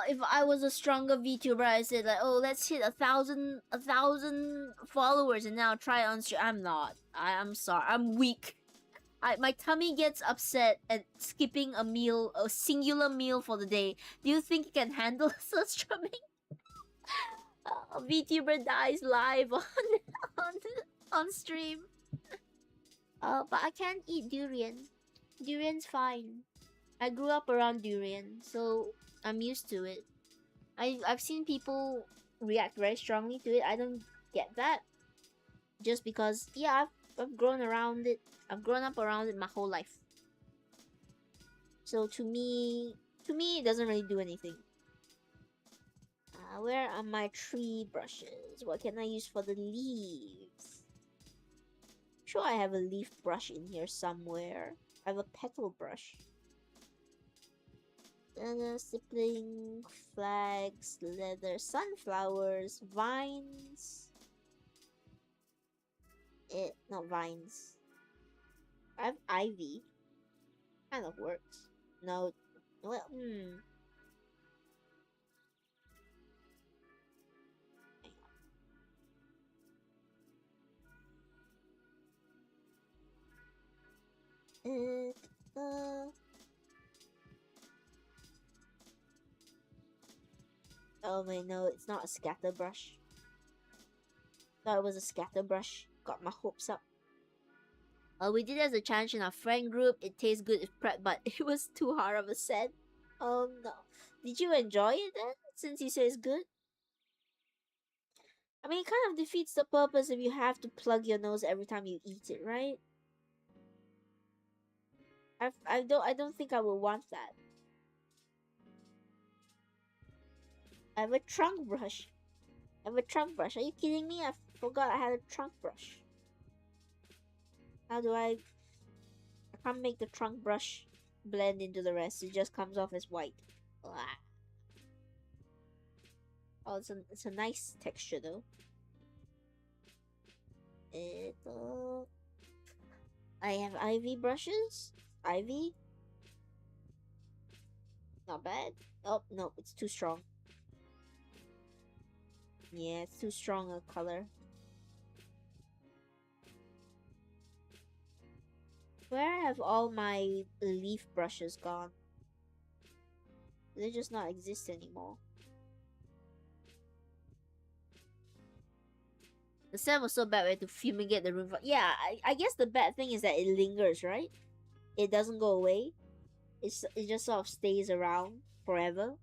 If I was a stronger VTuber, I said like, oh, let's hit a thousand followers and now try on stream. I'm not. I'm sorry. I'm weak. My tummy gets upset at skipping a singular meal for the day. Do you think you can handle such strumming? VTuber dies live on on on stream. But I can't eat durian. Durian's fine. I grew up around durian, so I'm used to it. I've seen people react very strongly to it. I don't get that. Just because, yeah, I've grown around it. I've grown up around it my whole life. So to me, it doesn't really do anything. Where are my tree brushes? What can I use for the leaves? Sure, I have a leaf brush in here somewhere. I have a petal brush. Sibling, flags, leather, sunflowers, vines. Not vines. I have ivy. Kind of works. No, well, Oh wait, no, it's not a scatter brush. Thought it was a scatter brush. Got my hopes up. We did it as a challenge in our friend group. It tastes good if prepped, but it was too hard of a set. Oh no. Did you enjoy it then? Since you say it's good? I mean, it kind of defeats the purpose if you have to plug your nose every time you eat it, right? I don't think I would want that. I have a trunk brush. Are you kidding me? I forgot I had a trunk brush. How do I can't make the trunk brush blend into the rest. It just comes off as white. Blah. Oh, it's a nice texture though. I have ivy brushes. Ivy. Not bad. Oh no, it's too strong. Yeah, it's too strong a color. Where have all my leaf brushes gone? They just not exist anymore. The scent was so bad we had to fumigate the room. Yeah, I guess the bad thing is that it lingers, right? It doesn't go away. It just sort of stays around forever.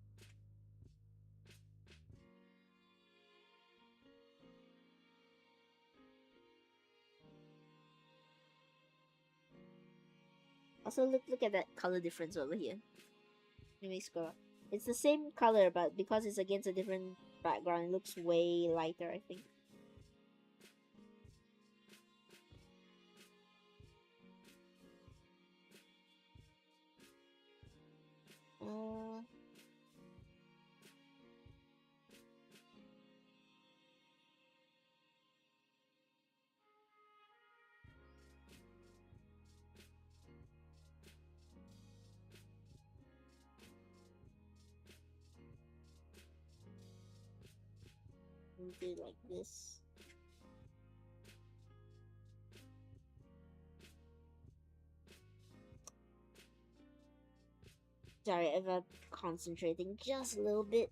Also, look at that color difference over here. Let me scroll up. It's the same color, but because it's against a different background, it looks way lighter, I think. Do it like this. Sorry, I'm concentrating just a little bit.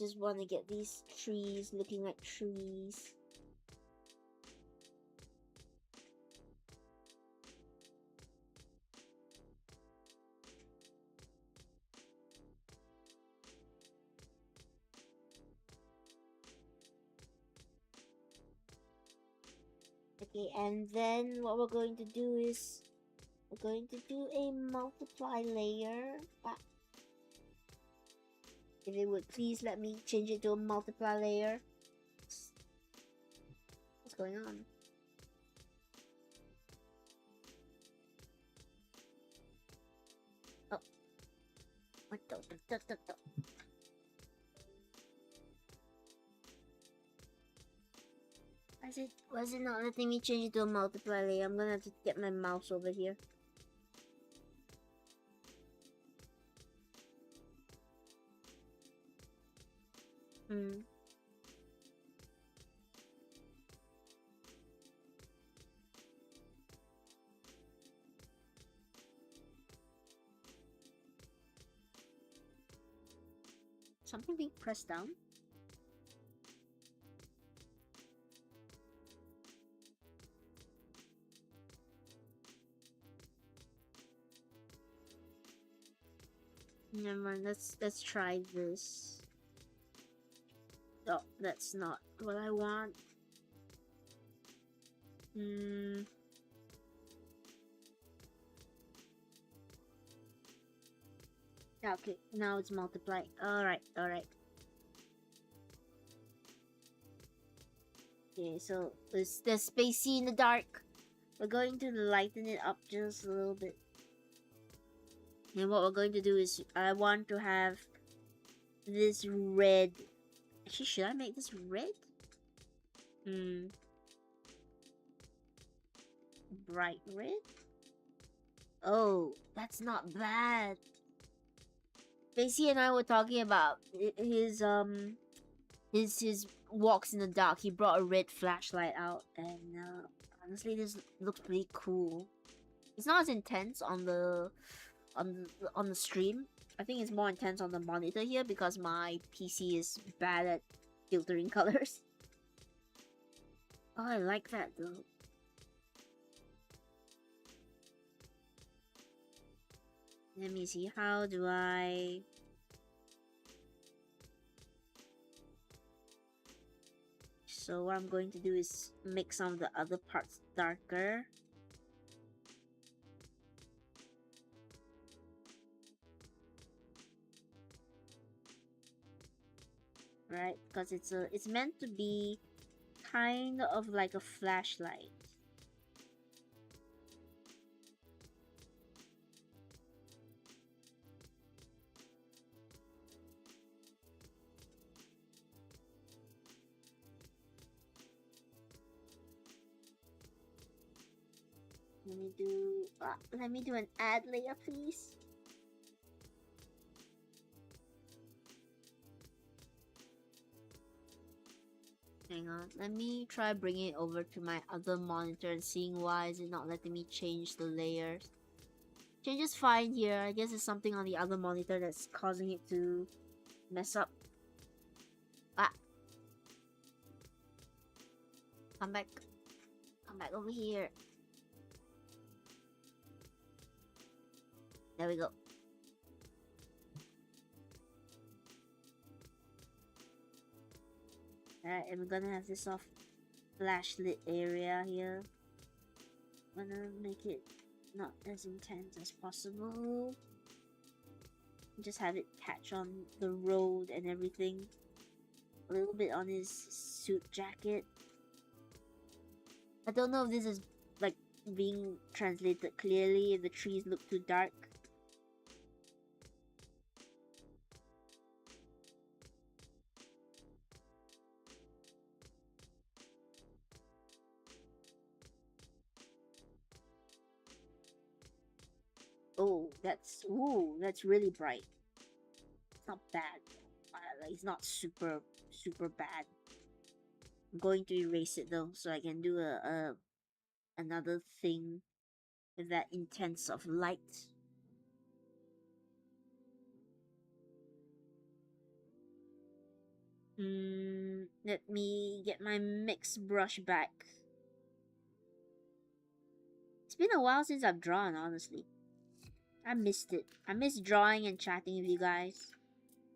Just want to get these trees looking like trees. Okay, and then what we're going to do is we're going to do a multiply layer. If it would please let me change it to a multiply layer. What's going on? Oh. Why is it not letting me change it to a multiply layer? I'm gonna have to get my mouse over here. something being pressed down? Never mind, let's try this. Oh, that's not what I want. Okay, now it's multiplied. Alright. Okay, so there's spacey in the dark. We're going to lighten it up just a little bit. And what we're going to do is, I want to have this red. Actually, should I make this red? Bright red? Oh, that's not bad. Spacey and I were talking about his walks in the dark. He brought a red flashlight out, and honestly, this looks pretty cool. It's not as intense on the stream. I think it's more intense on the monitor here because my PC is bad at filtering colors. Oh, I like that though. Let me see, how do I... So what I'm going to do is make some of the other parts darker. Right, because it's meant to be kind of like a flashlight. Let me do an add layer, please. Hang on, let me try bringing it over to my other monitor and seeing why is it not letting me change the layers. Change is fine here. I guess it's something on the other monitor that's causing it to mess up. Ah. Come back over here. There we go. Alright, and we're gonna have this off flashlit area here. I'm gonna make it not as intense as possible. Just have it catch on the road and everything. A little bit on his suit jacket. I don't know if this is like being translated clearly, if the trees look too dark. Oh, that's really bright. It's not bad. Like, it's not super bad. I'm going to erase it though, so I can do another thing with that intense of light. Let me get my mix brush back. It's been a while since I've drawn, honestly. I missed it. I miss drawing and chatting with you guys.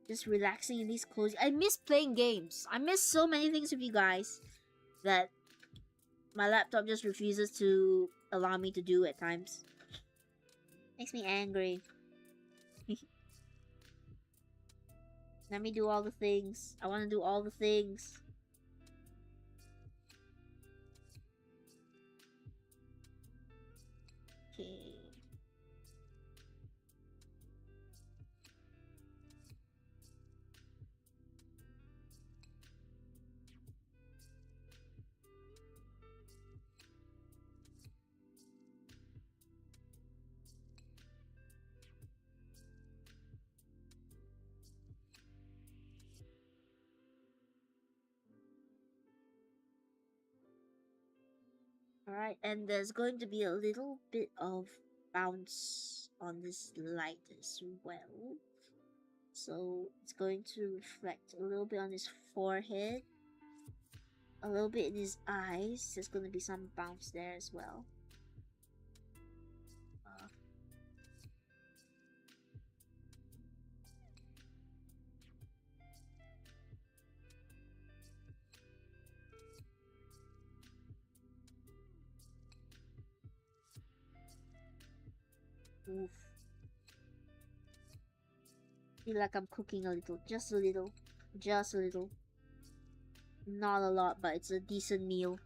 Just relaxing in these cozy... I miss playing games. I miss so many things with you guys that my laptop just refuses to allow me to do at times. Makes me angry. Let me do all the things. I want to do all the things. Okay. Alright, and there's going to be a little bit of bounce on this light as well. So it's going to reflect a little bit on his forehead, a little bit in his eyes. There's going to be some bounce there as well. Oof. Feel like I'm cooking a little, just a little, just a little. Not a lot, but it's a decent meal.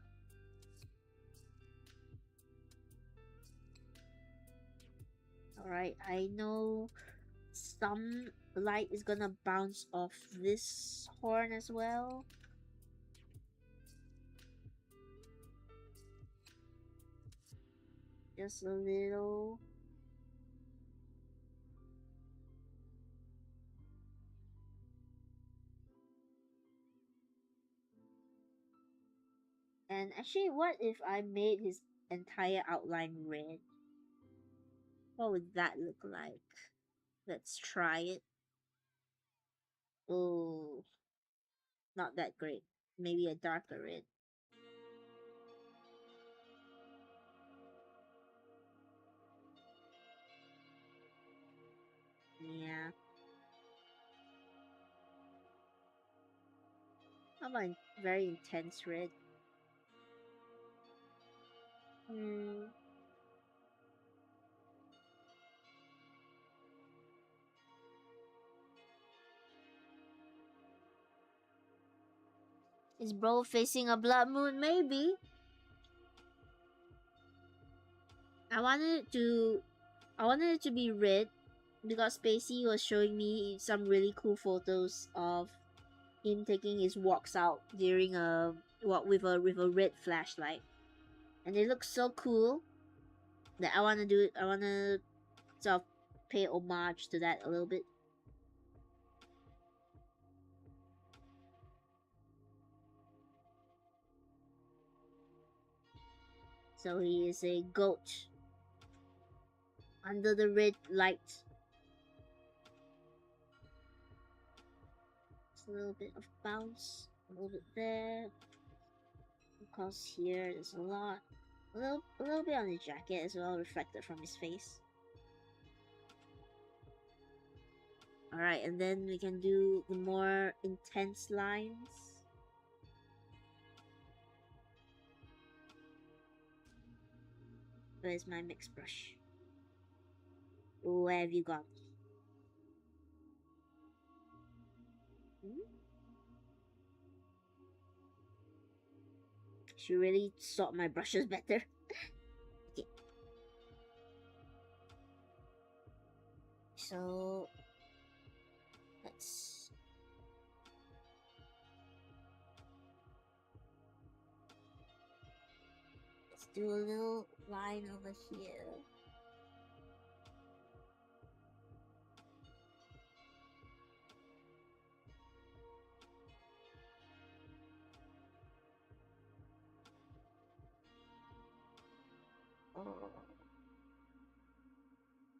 Alright, I know some light is gonna bounce off this horn as well. Just a little. And actually, what if I made his entire outline red? What would that look like? Let's try it. Oh, not that great. Maybe a darker red. Yeah. How about very intense red? Hmm. Is bro facing a blood moon? Maybe. I wanted it to be red because Spacey was showing me some really cool photos of him taking his walks out during a walk with a red flashlight, and they look so cool that I wanna sort of pay homage to that a little bit. So he is a goat under the red light. Just a little bit of bounce, a little bit there. Because here there's a lot. A little bit on his jacket as well, reflected from his face. Alright, and then we can do the more intense lines. Where's my mix brush? Where have you gone? Should really sort my brushes better. Okay. So let's do a little line over here.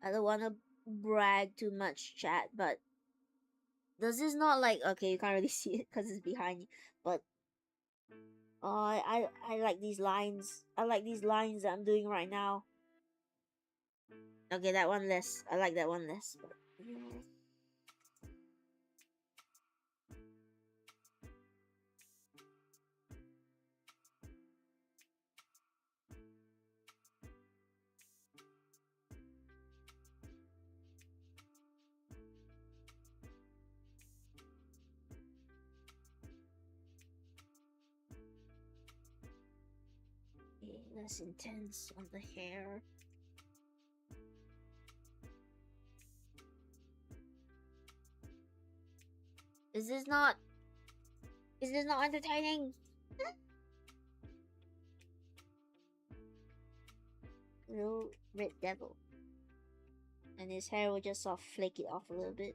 I don't want to brag too much, chat, but does this not like, okay, you can't really see it because it's behind you, but I like these lines. I like these lines that I'm doing right now. Okay, that one less. I like that one less. But, yeah. Less intense on the hair. Is this not entertaining? Little red devil. And his hair will just sort of flake it off a little bit.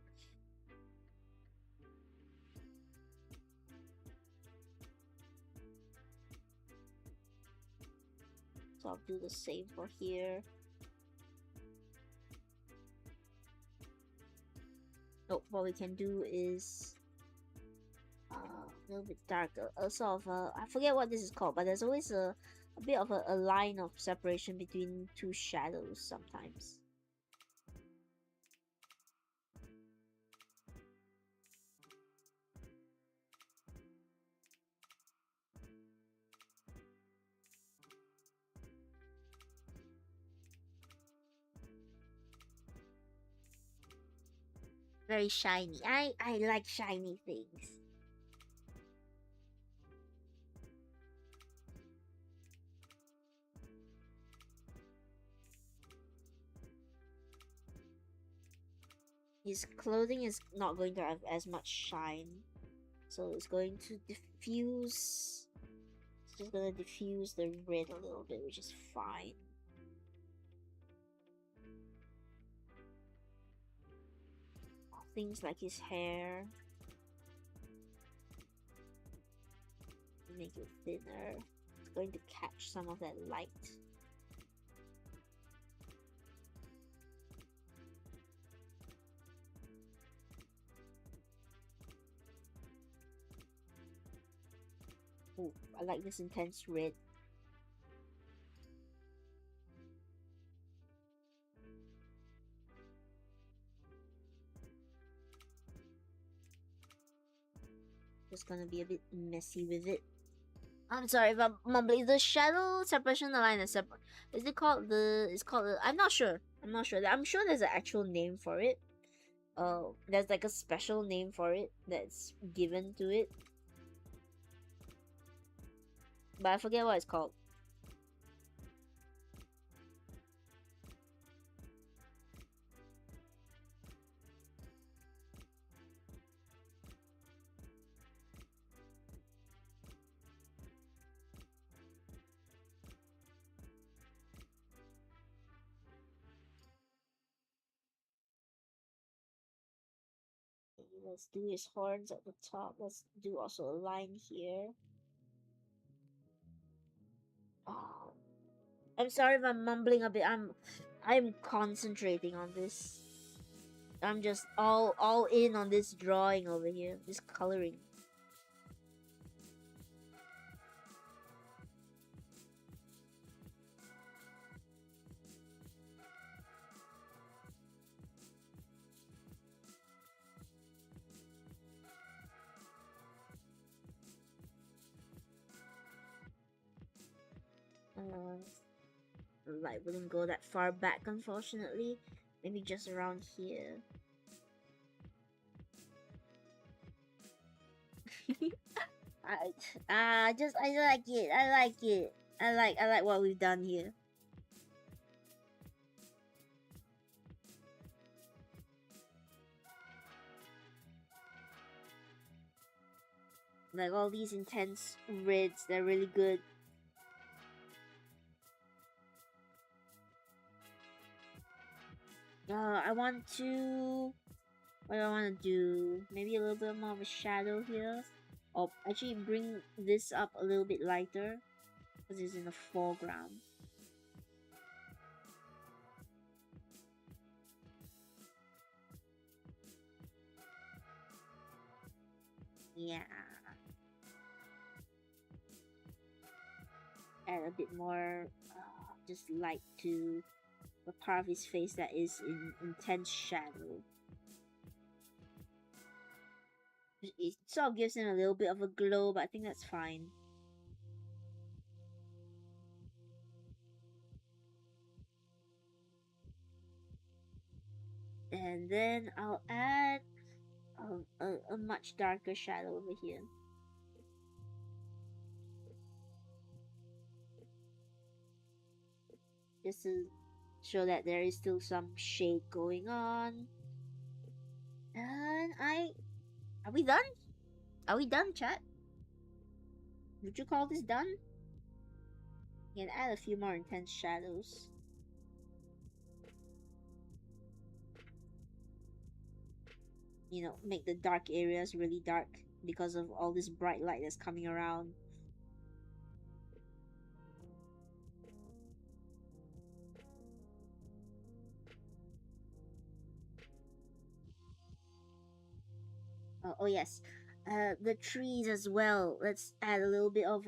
So I'll do the same for here. Oh, what we can do is a little bit darker. Sort of I forget what this is called, but there's always a bit of a line of separation between two shadows sometimes. Very shiny. I like shiny things. His clothing is not going to have as much shine, so it's going to diffuse. It's just gonna diffuse the red a little bit, which is fine. Things like his hair, make it thinner. It's going to catch some of that light. Oh, I like this intense red. Just gonna be a bit messy with it. I'm sorry if I'm mumbling. The shadow separation line is separate. Is it called the? It's called the. I'm not sure. I'm not sure. I'm sure there's an actual name for it. There's like a special name for it that's given to it, but I forget what it's called. Let's do his horns at the top. Let's do also a line here. Oh, I'm sorry if I'm mumbling a bit. I'm concentrating on this. I'm just all in on this drawing over here. This coloring. Light wouldn't go that far back, unfortunately. Maybe just around here. I like it. I like it. I like what we've done here. Like all these intense reds, they're really good. I want to. What do I want to do? Maybe a little bit more of a shadow here. Or actually bring this up a little bit lighter, because it's in the foreground. Yeah. Add a bit more just light to the part of his face that is in intense shadow. It sort of gives him a little bit of a glow, but I think that's fine. And then I'll add a much darker shadow over here. Just to show that there is still some shade going on. And are we done? Are we done, chat? Would you call this done? You can add a few more intense shadows. You know, make the dark areas really dark because of all this bright light that's coming around. Oh yes, the trees as well. Let's add a little bit of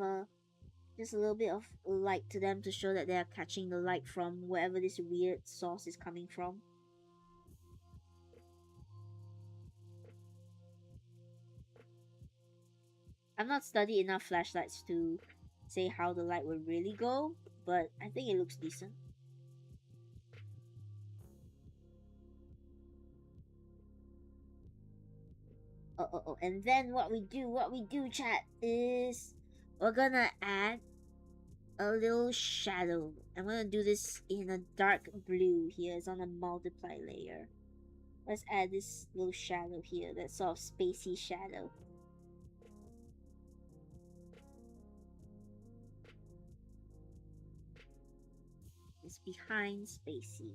just a little bit of light to them to show that they are catching the light from wherever this weird source is coming from. I've not studied enough flashlights to say how the light will really go, but I think it looks decent. Oh, and then what we do, chat, is we're gonna add a little shadow. I'm gonna do this in a dark blue here. It's on a multiply layer. Let's add this little shadow here, that sort of spacey shadow. It's behind spacey.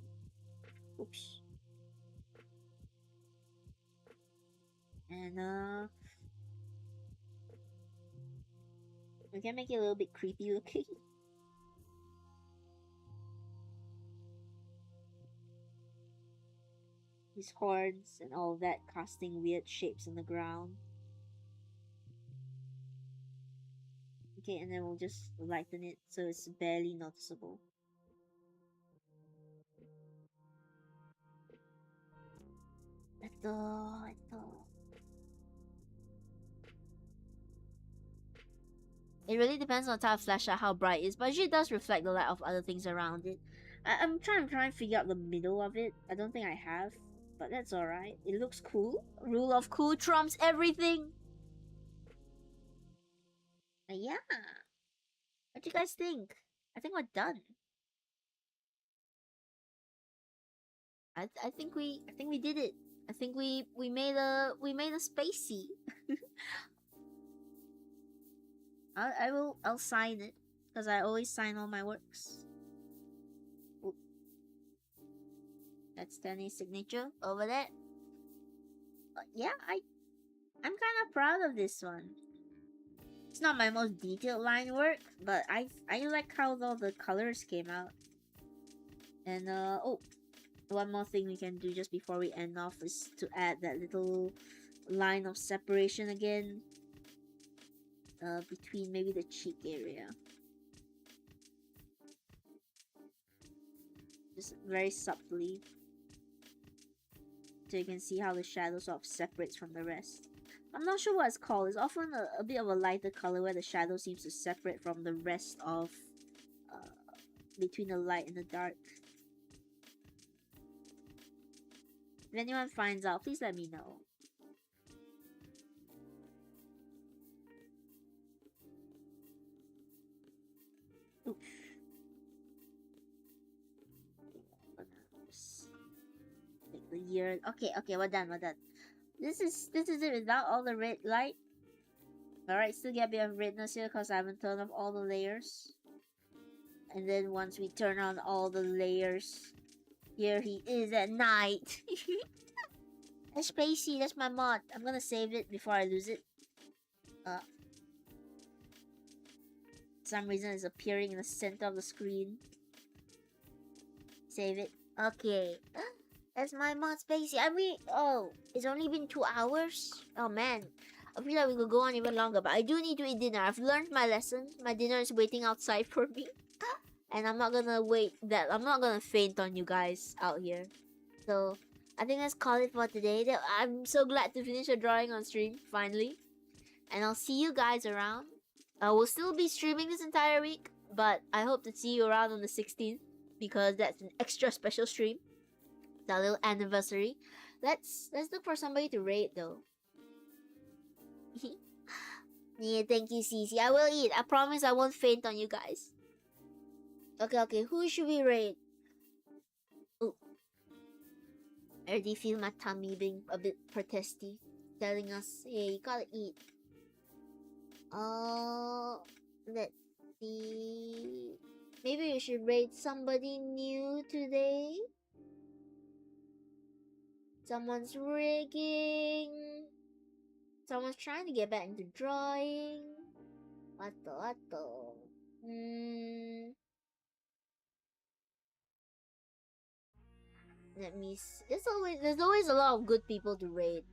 Oops. And we can make it a little bit creepy looking. His horns and all that casting weird shapes on the ground. Okay, and then we'll just lighten it so it's barely noticeable. It really depends on the type of flashlight, how bright it is, but usually it does reflect the light of other things around it. I'm trying to figure out the middle of it. I don't think I have, but that's alright. It looks cool. Rule of cool trumps everything. Yeah. What do you guys think? I think we're done. I think we did it. I think we made a spacey. I'll sign it because I always sign all my works. Ooh. That's Danny's signature over there. But yeah, I'm kind of proud of this one. It's not my most detailed line work, but I like how all the colors came out. And oh, one more thing we can do just before we end off is to add that little line of separation again. Between maybe the cheek area. Just very subtly. So you can see how the shadow sort of separates from the rest. I'm not sure what it's called. It's often a bit of a lighter color where the shadow seems to separate from the rest of between the light and the dark. If anyone finds out, please let me know. Oof. Make the year. Okay, we're done. This is it without all the red light. Alright, still get a bit of redness here because I haven't turned off all the layers. And then once we turn on all the layers, here he is at night. That's Spacey, that's my mod. I'm gonna save it before I lose it. Some reason it's appearing in the center of the screen. Save it. Okay. That's my mod Spacey. It's only been 2 hours? Oh man. I feel like we could go on even longer, but I do need to eat dinner. I've learned my lesson. My dinner is waiting outside for me. And I'm not gonna I'm not gonna faint on you guys out here. So, I think let's call it for today. I'm so glad to finish a drawing on stream, finally. And I'll see you guys around. I will still be streaming this entire week, but I hope to see you around on the 16th, because that's an extra special stream. It's our little anniversary. Let's look for somebody to raid though. Yeah, thank you, Cece. I will eat. I promise I won't faint on you guys. Okay, who should we raid? Ooh. I already feel my tummy being a bit protesty, telling us, hey, you gotta eat. Let's see. Maybe we should raid somebody new today. Someone's rigging. Someone's trying to get back into drawing. What the? Let me see. There's always a lot of good people to raid.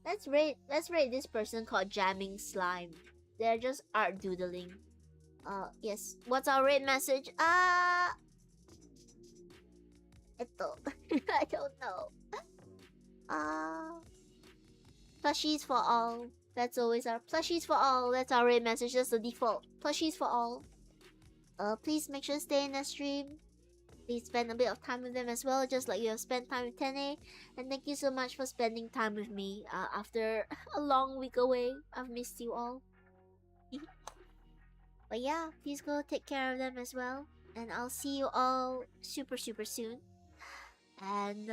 Let's rate this person called Jamming Slime. They're just art doodling. Yes. What's our rate message? Ito. I don't know. Plushies for all. That's always our plushies for all. That's our rate message. That's the default. Plushies for all. Please make sure to stay in the stream. Please spend a bit of time with them as well, just like you have spent time with Tene. And thank you so much for spending time with me after a long week away. I've missed you all. But yeah, please go take care of them as well. And I'll see you all super soon. And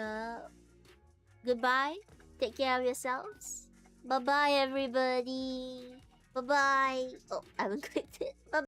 goodbye. Take care of yourselves. Bye bye everybody. Bye bye. Oh, I haven't clicked it. Bye.